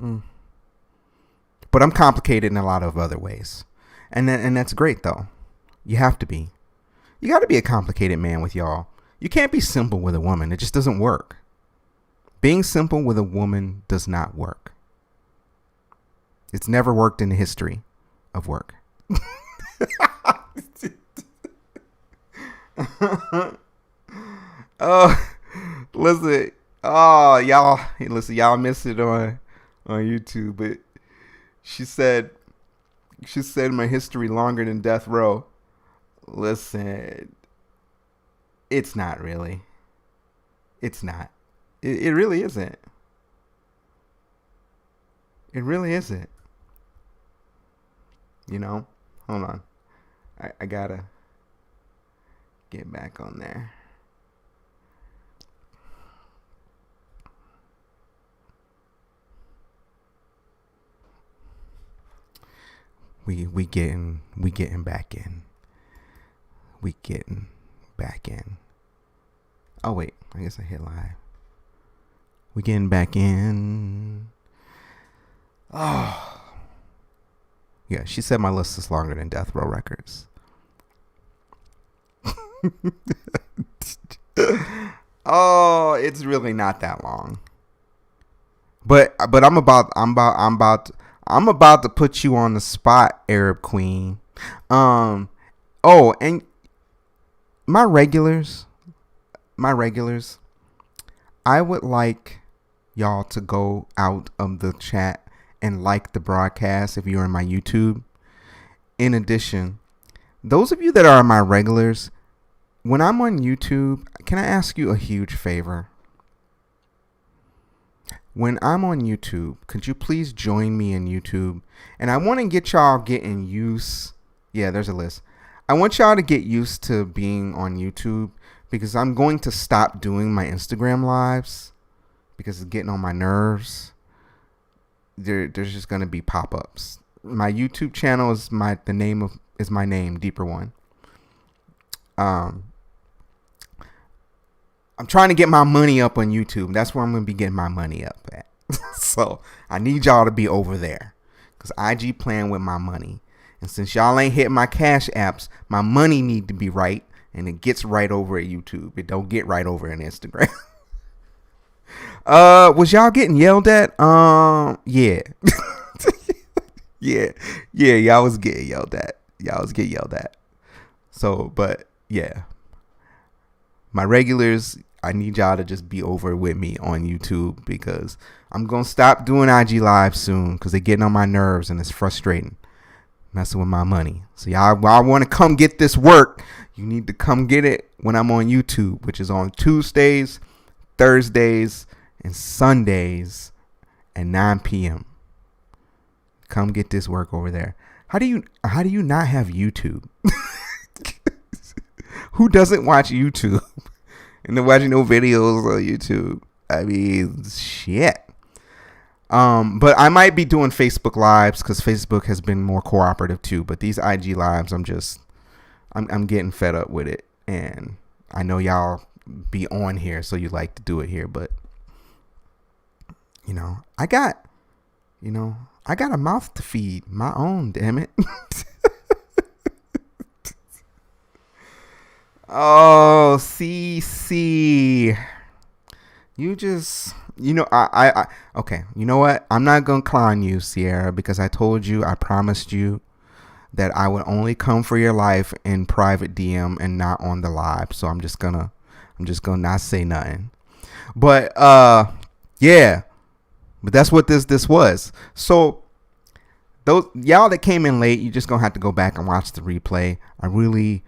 But I'm complicated in a lot of other ways. And that's great though. You have to be. You got to be a complicated man with y'all. You can't be simple with a woman. It just doesn't work. Being simple with a woman does not work. It's never worked in the history of work. Oh, listen. Oh, y'all missed it on YouTube, but she said my history longer than death row. Listen, it's not really. It's not. It really isn't. It really isn't. You know? Hold on. I gotta get back on there. We getting back in. We getting back in. Oh wait, I guess I hit live. We getting back in. Oh. Yeah, she said my list is longer than Death Row Records. Oh, it's really not that long. But I'm about to put you on the spot, Arab Queen. Oh, and my regulars, I would like y'all to go out of the chat and like the broadcast if you're in my YouTube. In addition, those of you that are my regulars, when I'm on YouTube, can I ask you a huge favor? When I'm on YouTube, could you please join me in YouTube? And I want to get y'all getting used. Yeah, there's a list. I want y'all to get used to being on YouTube because I'm going to stop doing my Instagram lives because it's getting on my nerves. There's just going to be pop-ups. My YouTube channel is my name, Deeper One. I'm trying to get my money up on YouTube. That's where I'm going to be getting my money up at. So I need y'all to be over there because IG playing with my money. And since y'all ain't hitting my cash apps, my money need to be right. And it gets right over at YouTube. It don't get right over in Instagram. Was y'all getting yelled at? Yeah. yeah. Y'all was getting yelled at. So, but yeah. My regulars, I need y'all to just be over with me on YouTube because I'm going to stop doing IG Live soon because they're getting on my nerves and it's frustrating. Messing with my money. So y'all want to come get this work, you need to come get it when I'm on YouTube, which is on Tuesdays, Thursdays, and Sundays at 9 p.m. Come get this work over there. How do you not have YouTube? Who doesn't watch YouTube? And they're watching no videos on YouTube. I mean, shit. But I might be doing Facebook Lives because Facebook has been more cooperative too. But these IG Lives, I'm getting fed up with it. And I know y'all be on here, so you like to do it here. But, I got a mouth to feed, my own, damn it. Oh, CC. You just, okay. You know what? I'm not going to clown you, Sierra, because I promised you that I would only come for your life in private DM and not on the live. So I'm just going to not say nothing. But, yeah. But that's what this was. So those y'all that came in late, you just going to have to go back and watch the replay. I really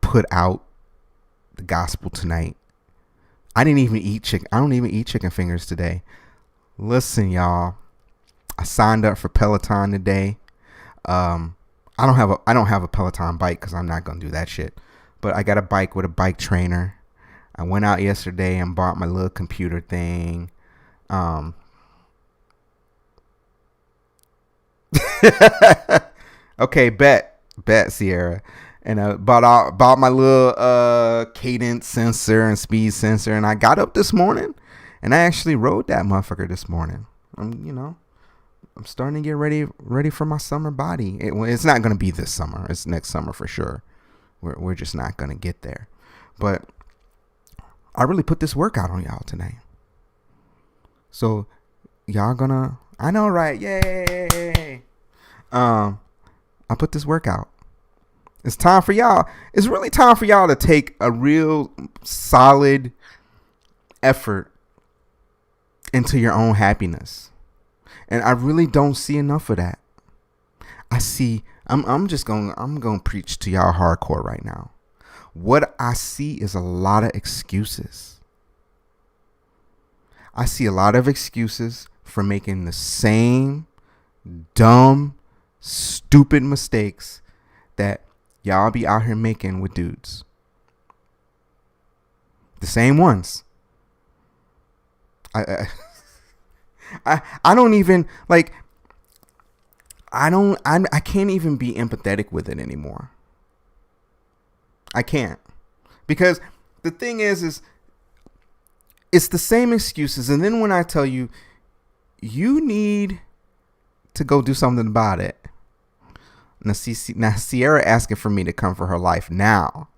put out the gospel tonight. I don't even eat chicken fingers today. Listen, y'all, I signed up for Peloton today. I don't have a Peloton bike because I'm not gonna do that shit. But I got a bike with a bike trainer. I went out yesterday and bought my little computer thing. Okay, bet Sierra. And I bought my little cadence sensor and speed sensor. And I got up this morning and I actually rode that motherfucker this morning. I'm starting to get ready for my summer body. It's not going to be this summer. It's next summer for sure. We're just not going to get there. But I really put this workout on y'all tonight. So y'all gonna, I know, right? Yay. I put this workout. It's time for y'all. It's really time for y'all to take a real solid effort into your own happiness. And I really don't see enough of that. I'm going to preach to y'all hardcore right now. What I see is a lot of excuses. I see a lot of excuses for making the same dumb, stupid mistakes that y'all be out here making with dudes. The same ones. I don't even like. I can't even be empathetic with it anymore. I can't, because the thing is it's the same excuses, and then when I tell you, you need to go do something about it. Now, Sierra asking for me to come for her life now.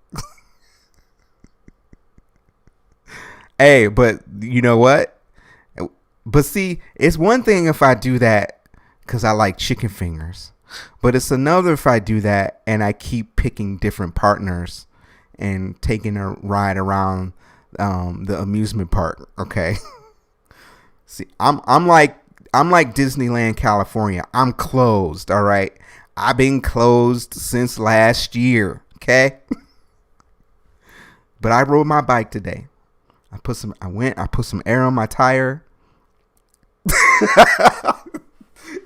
Hey, but you know what? But see, it's one thing if I do that because I like chicken fingers. But it's another if I do that and I keep picking different partners and taking a ride around the amusement park. Okay. See, I'm like Disneyland, California. I'm closed. All right. I've been closed since last year. Okay. But I rode my bike today. I put some air on my tire.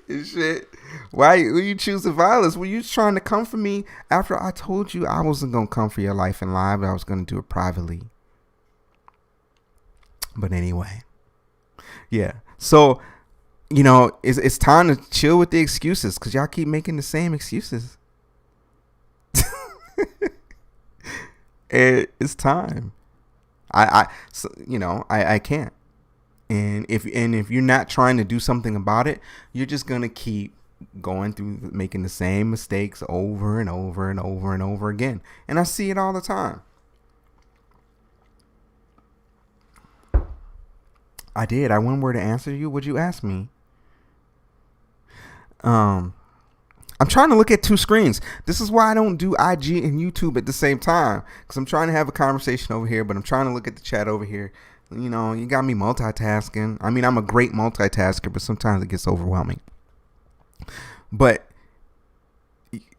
And shit. Why you choosing violence? Were you trying to come for me after I told you I wasn't gonna come for your life in live? I was gonna do it privately. But anyway, yeah. So it's time to chill with the excuses because y'all keep making the same excuses. It's time. I can't. And if you're not trying to do something about it, you're just gonna keep going through making the same mistakes over and over and over and over again. And I see it all the time. I did. I went where to answer you. What'd you ask me? I'm trying to look at two screens. This is why I don't do IG and YouTube at the same time, because I'm trying to have a conversation over here, but I'm trying to look at the chat over here. You got me multitasking. I mean, I'm a great multitasker, but sometimes it gets overwhelming. But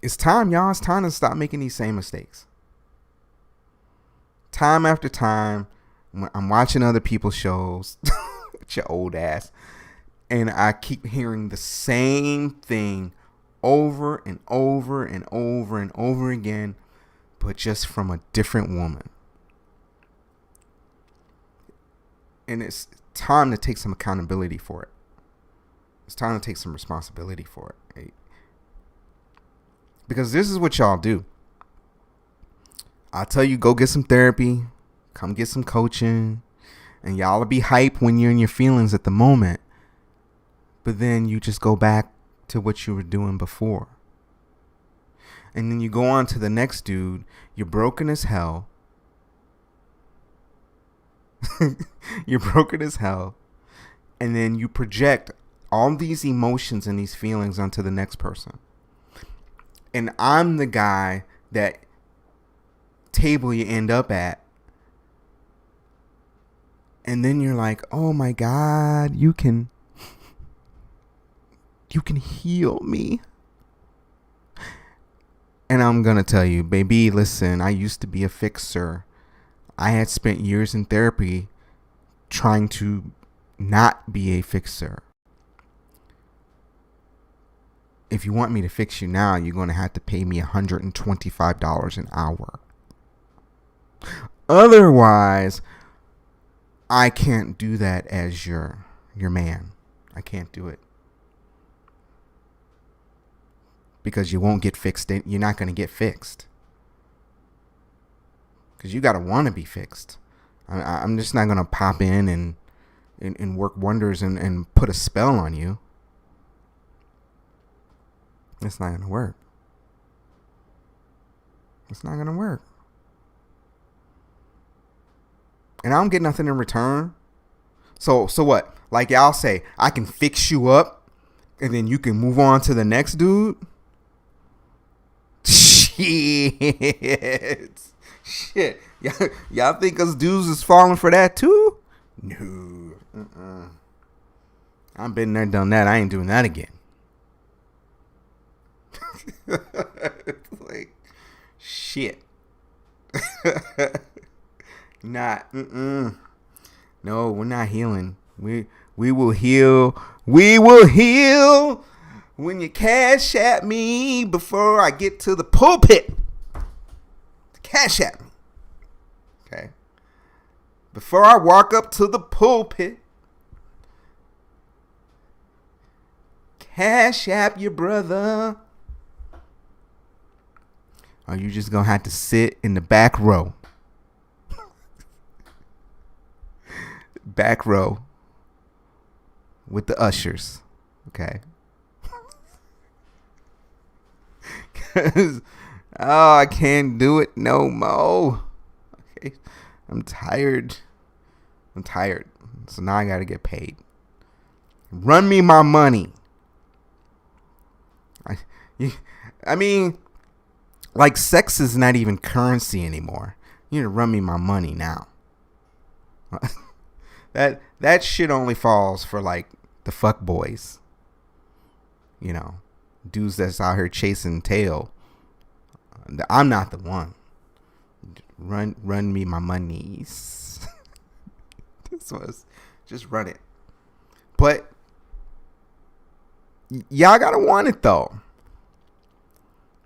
it's time, y'all. It's time to stop making these same mistakes. Time after time, I'm watching other people's shows, your old ass, and I keep hearing the same thing over and over and over and over again, but just from a different woman. And it's time to take some accountability for it. It's time to take some responsibility for it. Right? Because this is what y'all do. I'll tell you, go get some therapy, come get some coaching, and y'all will be hype when you're in your feelings at the moment. But then you just go back to what you were doing before. And then you go on to the next dude. You're broken as hell. You're broken as hell. And then you project all these emotions and these feelings onto the next person. And I'm the guy that table you end up at. And then you're like, oh my God, you can heal me. And I'm going to tell you, baby, listen, I used to be a fixer. I had spent years in therapy trying to not be a fixer. If you want me to fix you now, you're going to have to pay me $125 an hour. Otherwise, I can't do that as your man. I can't do it. Because you won't get fixed. You're not going to get fixed. Because you got to want to be fixed. I'm just not going to pop in and work wonders and put a spell on you. It's not going to work. It's not going to work. And I don't get nothing in return. So what? Like y'all say, I can fix you up and then you can move on to the next dude? Shit. Y'all think us dudes is falling for that too? No. I've been there, done that. I ain't doing that again. Like, shit. Not. No, we're not healing. We will heal. We will heal when you cash at me before I get to the pulpit. Cash at me. Okay. Before I walk up to the pulpit. Cash app your brother. Or you just gonna have to sit in the back row. Back row with the ushers. Okay. Cause I can't do it no more. Okay. I'm tired. So now I gotta get paid. Run me my money. I mean, like, sex is not even currency anymore. You need to run me my money now. That shit only falls for like the fuck boys. You know, dudes that's out here chasing tail. I'm not the one. Run me my monies. This was just run it. But y'all gotta want it though.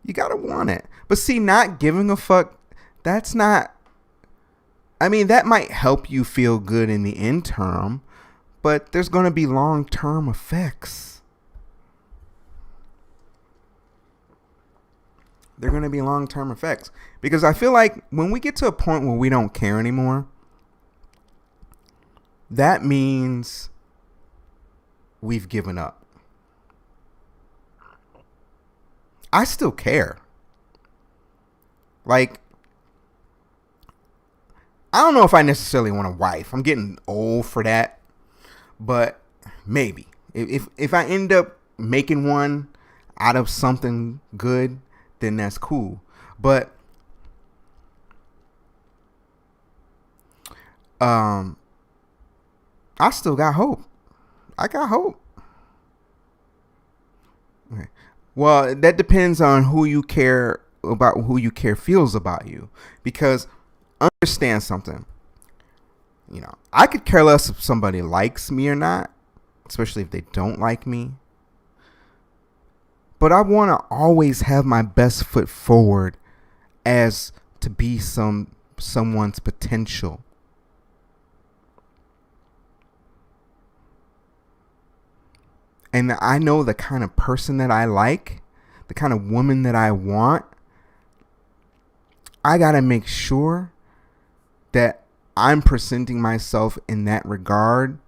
You gotta want it. But see, not giving a fuck, that's not. I mean, that might help you feel good in the interim, but there's gonna be long-term effects. They're gonna be long-term effects. Because I feel like when we get to a point where we don't care anymore, that means we've given up. I still care. Like, I don't know if I necessarily want a wife. I'm getting old for that. But maybe. If I end up making one out of something good, then that's cool. But I still got hope. I got hope. Okay. Well, that depends on who you care about, who you care feels about you. Because understand something. You know, I could care less if somebody likes me or not, especially if they don't like me. But I want to always have my best foot forward as to be someone's potential. And I know the kind of person that I like, the kind of woman that I want. I got to make sure that I'm presenting myself in that regard.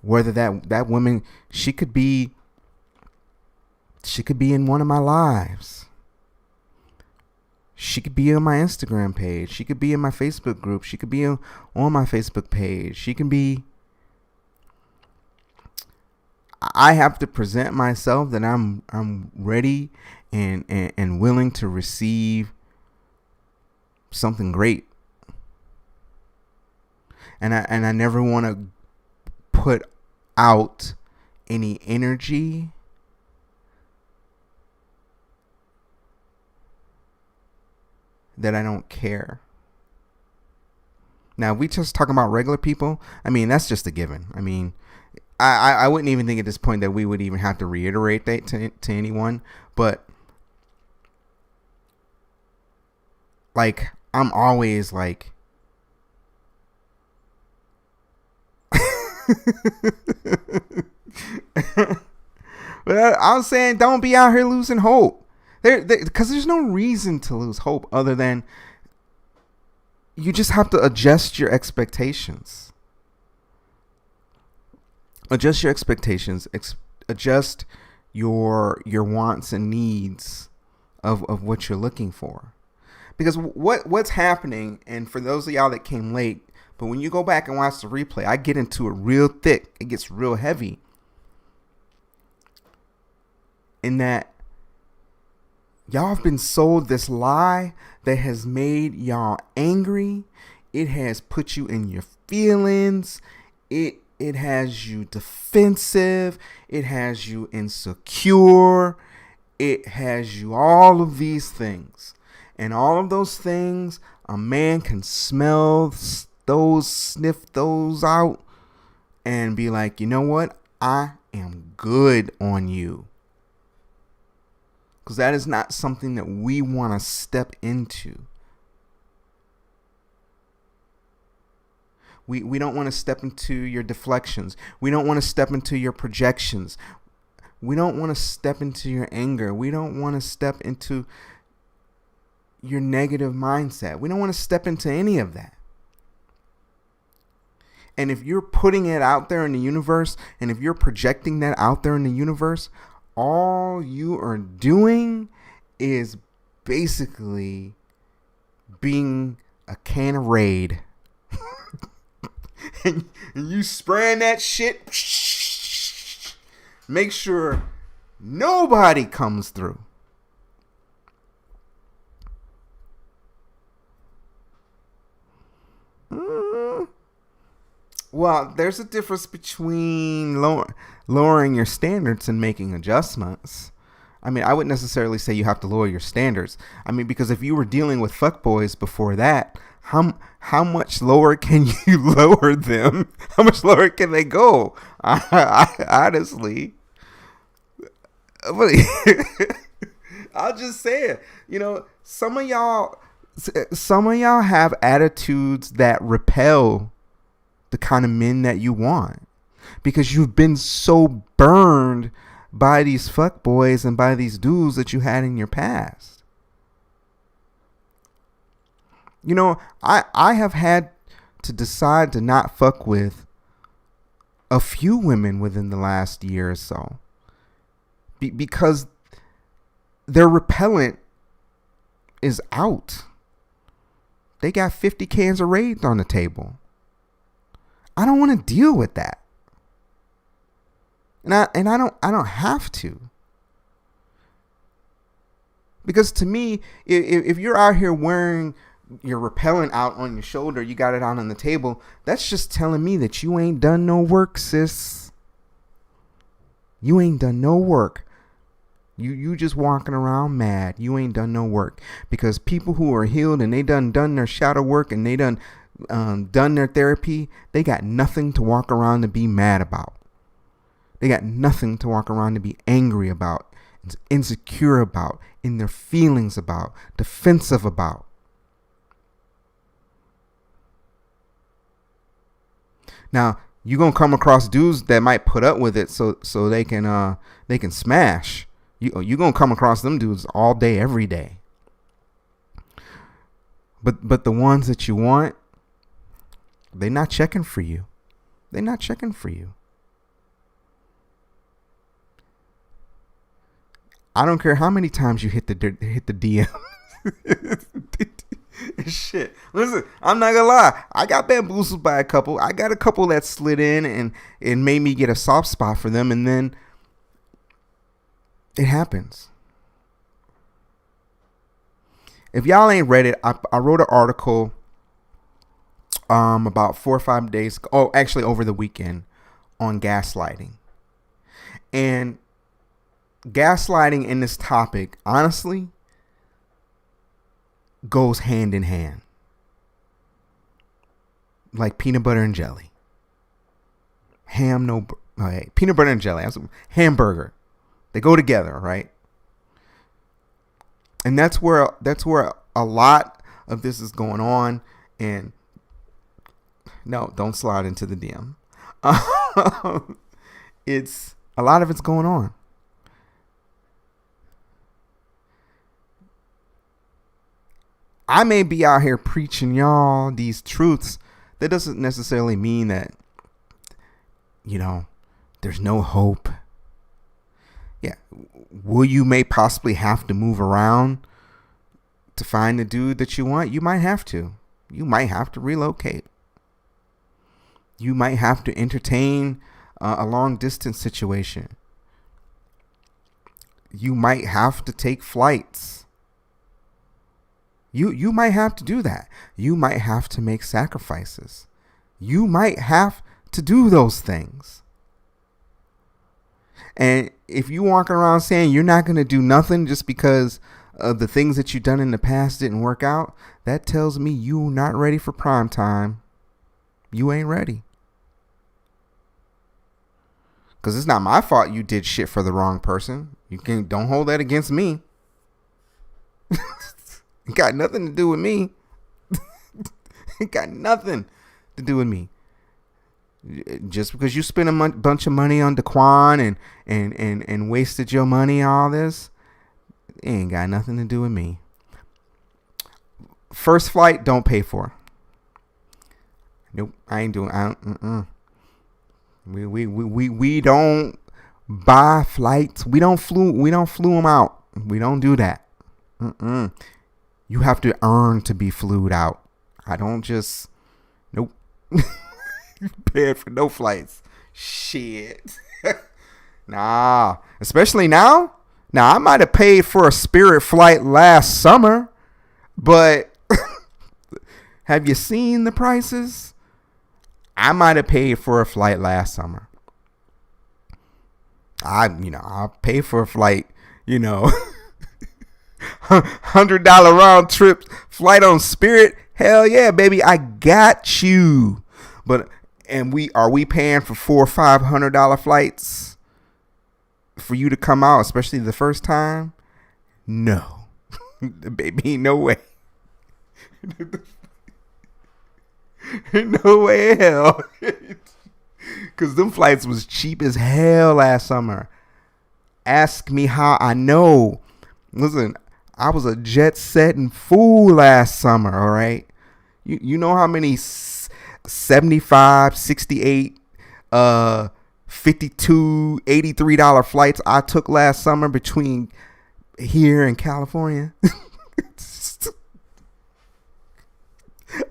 Whether that woman, she could be in one of my lives. She could be on my Instagram page. She could be in my Facebook group. She could be on my Facebook page. She can be. I have to present myself that I'm ready and willing to receive something great. And I never want to put out any energy that I don't care. Now, if we just talking about regular people, I mean, that's just a given. I mean, I wouldn't even think at this point that we would even have to reiterate that to anyone. But, like, I'm always like, but I'm saying don't be out here losing hope. Because there's no reason to lose hope other than you just have to adjust your expectations. Adjust your expectations. Adjust your wants and needs of what you're looking for. Because what's happening, and for those of y'all that came late, but when you go back and watch the replay, I get into it real thick. It gets real heavy. In that y'all have been sold this lie that has made y'all angry. It has put you in your feelings. It has you defensive. It has you insecure. It has you all of these things. And all of those things, a man can smell those, sniff those out, and be like, you know what? I am good on you. Because that is not something that we want to step into. We don't want to step into your deflections. We don't want to step into your projections. We don't want to step into your anger. We don't want to step into your negative mindset. We don't want to step into any of that. And if you're putting it out there in the universe, and if you're projecting that out there in the universe, all you are doing is basically being a can of Raid. and you spraying that shit. Make sure nobody comes through. Well, there's a difference between lowering your standards and making adjustments. I mean, I wouldn't necessarily say you have to lower your standards. I mean, because if you were dealing with fuckboys before that, how much lower can you lower them? How much lower can they go? Honestly, I'll just say it. You know, some of y'all have attitudes that repel the kind of men that you want, because you've been so burned by these fuckboys and by these dudes that you had in your past. You know, I have had to decide to not fuck with a few women within the last year or so, because their repellent is out. They got 50 cans of Raid on the table. I don't want to deal with that. And I don't have to. Because to me, if you're out here wearing your repellent out on your shoulder, you got it out on the table, that's just telling me that you ain't done no work, sis. You ain't done no work. You just walking around mad. You ain't done no work. Because people who are healed and they done their shadow work and they done their therapy, they got nothing to walk around to be mad about. They got nothing to walk around to be angry about, insecure about, in their feelings about, defensive about. Now, you're going to come across dudes that might put up with it so they can smash. You're going to come across them dudes all day, every day. But the ones that you want, they're not checking for you. They're not checking for you. I don't care how many times you hit the DM. Shit. Listen, I'm not gonna lie. I got bamboozled by a couple. I got a couple that slid in and made me get a soft spot for them, and then it happens. If y'all ain't read it, I wrote an article about 4 or 5 days ago. Oh, actually over the weekend, on gaslighting. And gaslighting in this topic, honestly, goes hand in hand. Like peanut butter and jelly. Peanut butter and jelly. Hamburger. They go together, right? And that's where a lot of this is going on. And no, don't slide into the DM. It's a lot of it's going on. I may be out here preaching y'all these truths. That doesn't necessarily mean that, you know, there's no hope. Yeah. Will you may possibly have to move around to find the dude that you want? You might have to. You might have to relocate. You might have to entertain a long distance situation. You might have to take flights. You might have to do that. You might have to make sacrifices. You might have to do those things. And if you walk around saying you're not going to do nothing just because of the things that you've done in the past didn't work out, that tells me you're not ready for prime time. You ain't ready. Because it's not my fault you did shit for the wrong person. Don't hold that against me. It got nothing to do with me. It got nothing to do with me. Just because you spent a bunch of money on Daquan and wasted your money on all this, it ain't got nothing to do with me. First flight, don't pay for. Nope, I ain't doing. We don't buy flights. We don't flew them out. We don't do that. You have to earn to be flued out. I don't just, nope. Paid for no flights. Shit. Nah. Especially now. Now, I might have paid for a Spirit flight last summer, but have you seen the prices? I might have paid for a flight last summer. I'll pay for a flight, $100 round trip flight on Spirit. Hell yeah, baby, I got you. But are we paying for $400 or $500 flights for you to come out, especially the first time? No, baby, no way. No way in hell. Because them flights was cheap as hell last summer. Ask me how I know. Listen, I was a jet setting fool last summer, all right? You know how many 75, 68, 52, $83 flights I took last summer between here and California?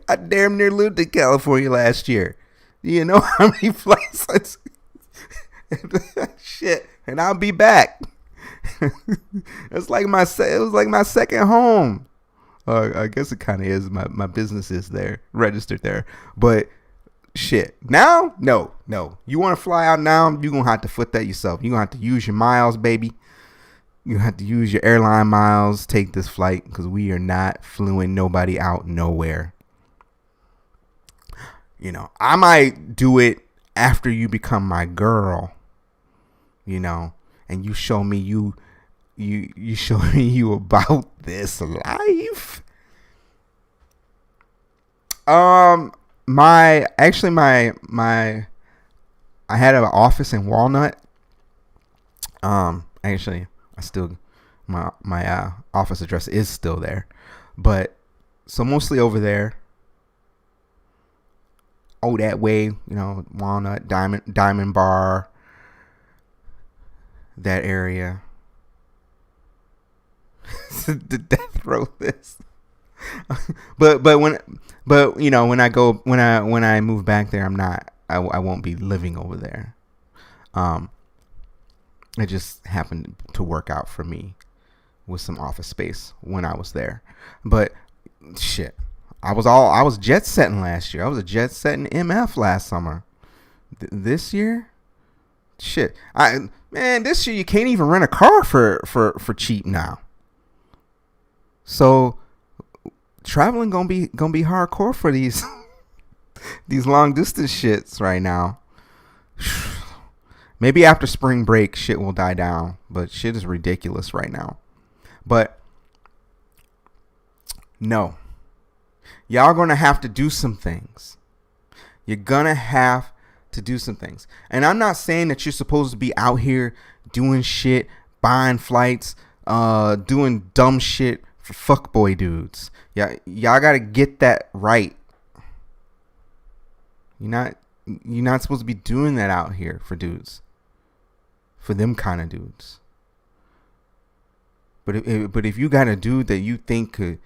I damn near lived in California last year. You know how many flights I took? Shit, and I'll be back. It was like my second home. I guess it kind of is. My business is there, registered there. But shit, now, no. You want to fly out now? You're going to have to foot that yourself. You're going to have to use your miles, baby. You have to use your airline miles. Take this flight because we are not flying nobody out nowhere. I might do it after you become my girl, and you show me you show me you about this life. I had an office in Walnut. My office address is still there, but so mostly over there. Oh, that way, Walnut, Diamond Bar, that area. The death row list. But when I move back there, I won't be living over there. It just happened to work out for me with some office space when I was there. But shit, I was jet setting last year. I was a jet setting MF last summer. This year, shit. This year you can't even rent a car for cheap now. So traveling gonna be hardcore for these these long distance shits right now. Maybe after spring break shit will die down, but shit is ridiculous right now. But no. Y'all gonna have to do some things. You're gonna have to do some things. And I'm not saying that you're supposed to be out here doing shit, buying flights, doing dumb shit for fuckboy dudes. Y'all gotta get that right. You're not supposed to be doing that out here for dudes. For them kind of dudes. But if you got a dude that you think could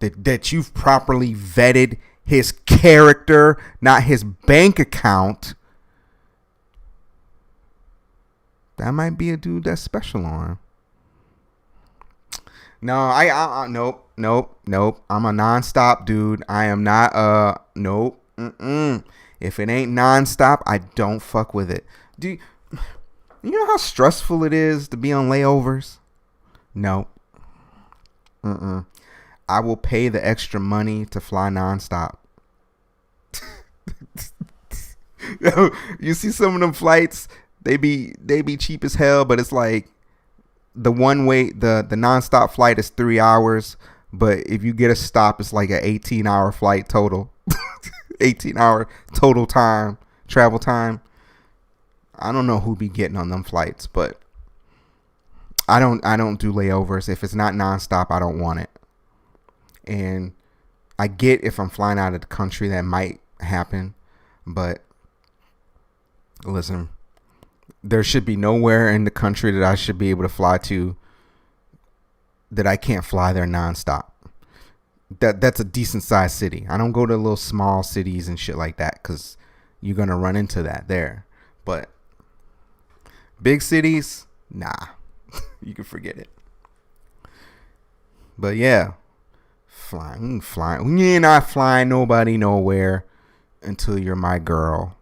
that you've properly vetted his character, not his bank account, that might be a dude that's special on. No, nope. I'm a nonstop dude. I am not nope. If it ain't nonstop, I don't fuck with it. You know how stressful it is to be on layovers? No. I will pay the extra money to fly nonstop. You see some of them flights, they be cheap as hell, but it's like the one way, the nonstop flight is 3 hours, but if you get a stop, it's like an 18-hour flight total. 18-hour total time, travel time. I don't know who be getting on them flights, but I don't do layovers. If it's not nonstop, I don't want it. And I get if I'm flying out of the country that might happen, but listen, there should be nowhere in the country that I should be able to fly to that I can't fly there nonstop. That's a decent sized city. I don't go to little small cities and shit like that because you're gonna run into that there. But big cities, nah, you can forget it. But yeah, flying. You're not flying nobody nowhere. until you're my girl.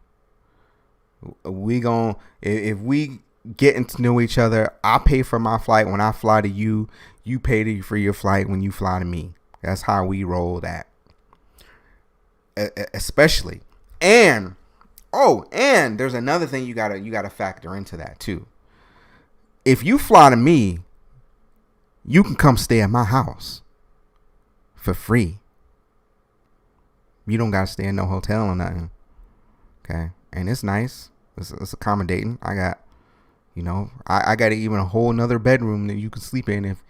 If we getting to know each other, I pay for my flight when I fly to you. You pay for your flight when you fly to me. That's how we roll that. Especially. And there's another thing you gotta factor into that too. If you fly to me, you can come stay at my house for free. You don't gotta stay in no hotel or nothing. Okay, and it's nice. It's accommodating. I got, I got even a whole nother bedroom that you can sleep in if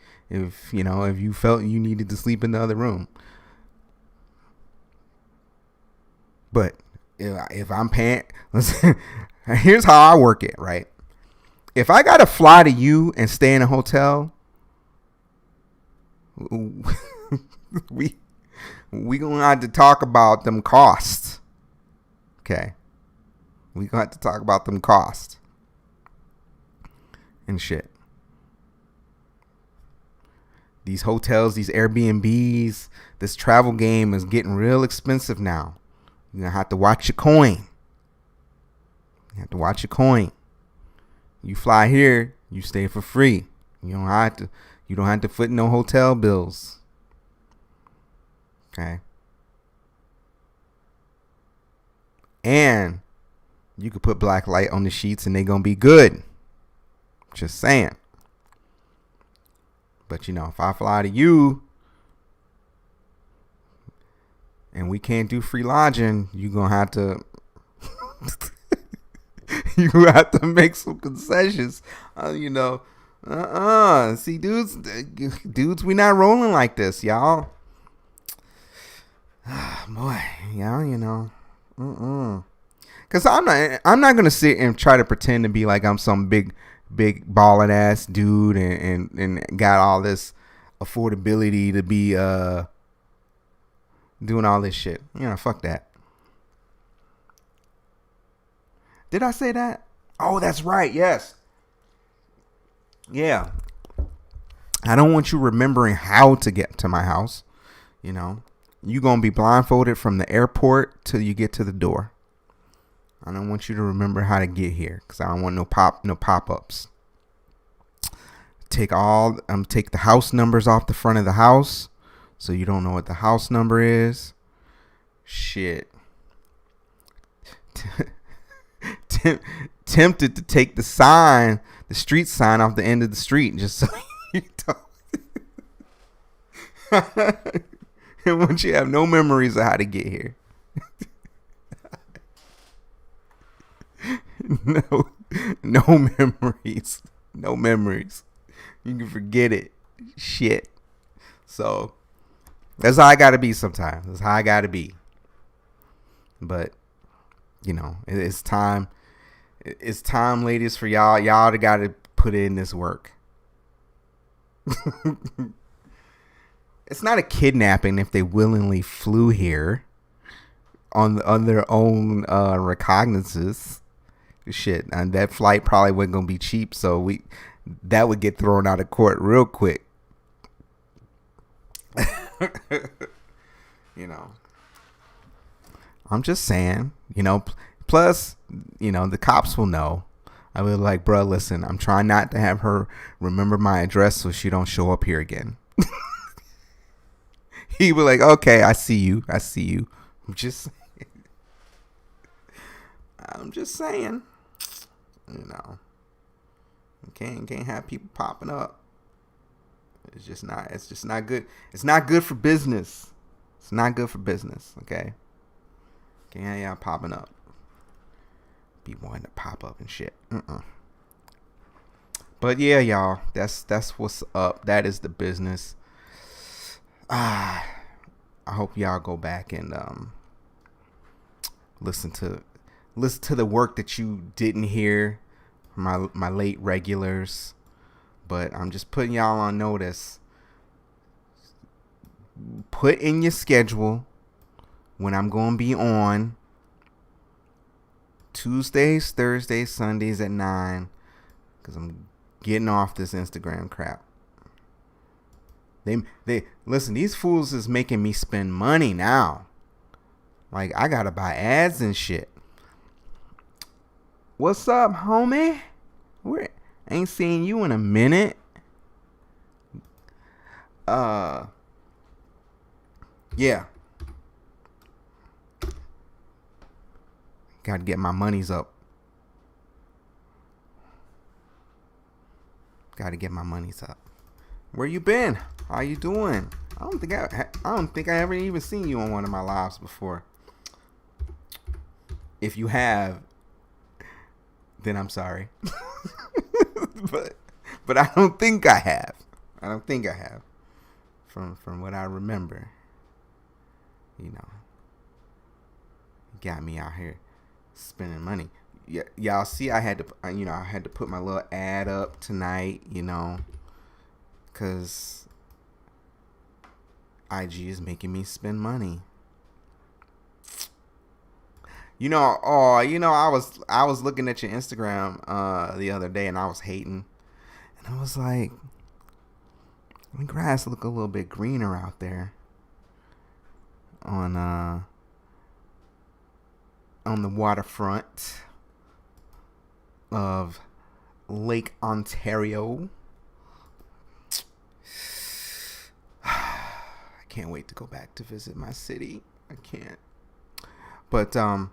you felt you needed to sleep in the other room. But if I'm paying, listen, here's how I work it, right? If I gotta fly to you and stay in a hotel, we gonna have to talk about them costs. Okay, we gonna have to talk about them costs and shit. These hotels, these Airbnbs, this travel game is getting real expensive now. You're gonna have to watch your coin. You have to watch your coin. You fly here, you stay for free. You don't have to foot no hotel bills. Okay. And you could put black light on the sheets and they're gonna be good. Just saying. But if I fly to you and we can't do free lodging, you're gonna have to you have to make some concessions. See, dudes, we not rolling like this, y'all. Boy, y'all, Cause I'm not gonna sit and try to pretend to be like I'm some big ballin' ass dude and got all this affordability to be doing all this shit. Fuck that. Did I say that? Oh, that's right. Yes. Yeah. I don't want you remembering how to get to my house. You're going to be blindfolded from the airport till you get to the door. I don't want you to remember how to get here because I don't want no pop-ups. Take the house numbers off the front of the house so you don't know what the house number is. Shit. Tempted to take the street sign off the end of the street just so you don't. And once you have no memories of how to get here. No memories. No memories. You can forget it. Shit. So that's how I gotta be sometimes. That's how I gotta be. But it's time. It's time, ladies, for y'all. Y'all gotta put in this work. It's not a kidnapping if they willingly flew here on their own recognizances. Shit, and that flight probably wasn't gonna be cheap, so that would get thrown out of court real quick. I'm just saying, plus, the cops will know. I was like, bro, listen, I'm trying not to have her remember my address so she don't show up here again. He was like, okay, I see you. I'm just saying, can't have people popping up. It's just not good. It's not good for business. It's not good for business. Okay. Can't have y'all popping up. Be wanting to pop up and shit. But yeah, y'all, that's what's up. That is the business. I hope y'all go back and listen to the work that you didn't hear, my late regulars. But I'm just putting y'all on notice. Put in your schedule when I'm going to be on Tuesdays, Thursdays, Sundays at 9, because I'm getting off this Instagram crap. They listen, these fools is making me spend money now. Like, I gotta buy ads and shit. What's up, homie? Ain't seen you in a minute. Yeah. Gotta get my monies up. Gotta get my monies up. Where you been? How you doing? I don't think I ever even seen you on one of my lives before. If you have, then I'm sorry. but I don't think I have. From what I remember. You know. Got me out here spending money. Yeah, y'all see I had to put my little ad up tonight, cuz IG is making me spend money. I was looking at your Instagram the other day and I was hating. And I was like, the grass look a little bit greener out there on the waterfront of Lake Ontario. I can't wait to go back to visit my city. I can't. But hold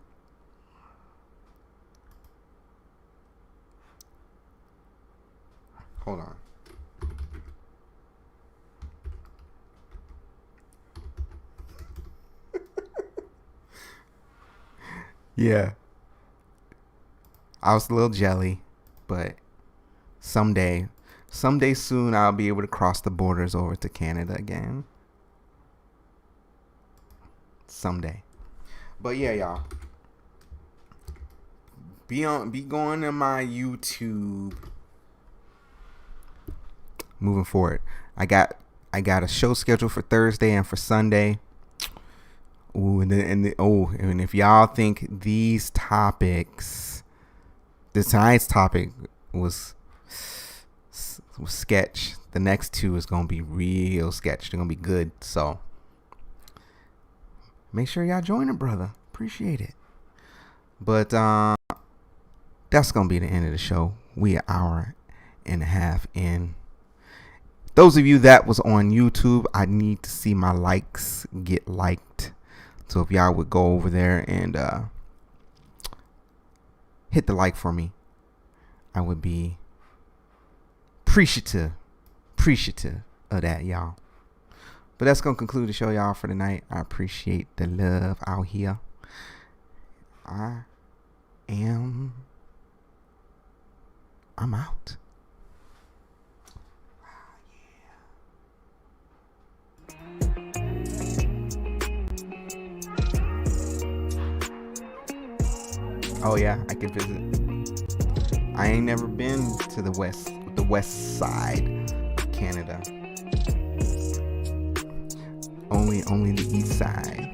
on. Yeah. I was a little jelly, but someday soon I'll be able to cross the borders over to Canada again. Someday. But yeah, y'all. Be going to my YouTube. Moving forward. I got a show scheduled for Thursday and for Sunday. Ooh, and if y'all think these topics, tonight's topic was sketch, the next two is gonna be real sketch. They're gonna be good. So make sure y'all join it, brother. Appreciate it. But that's gonna be the end of the show. We an hour and a half in. Those of you that was on YouTube, I need to see my likes get liked. So if y'all would go over there and hit the like for me, I would be appreciative of that, y'all. But that's going to conclude the show, y'all, for tonight. I appreciate the love out here. I'm out. Oh yeah, I could visit. I ain't never been to the west side of Canada. Only the east side.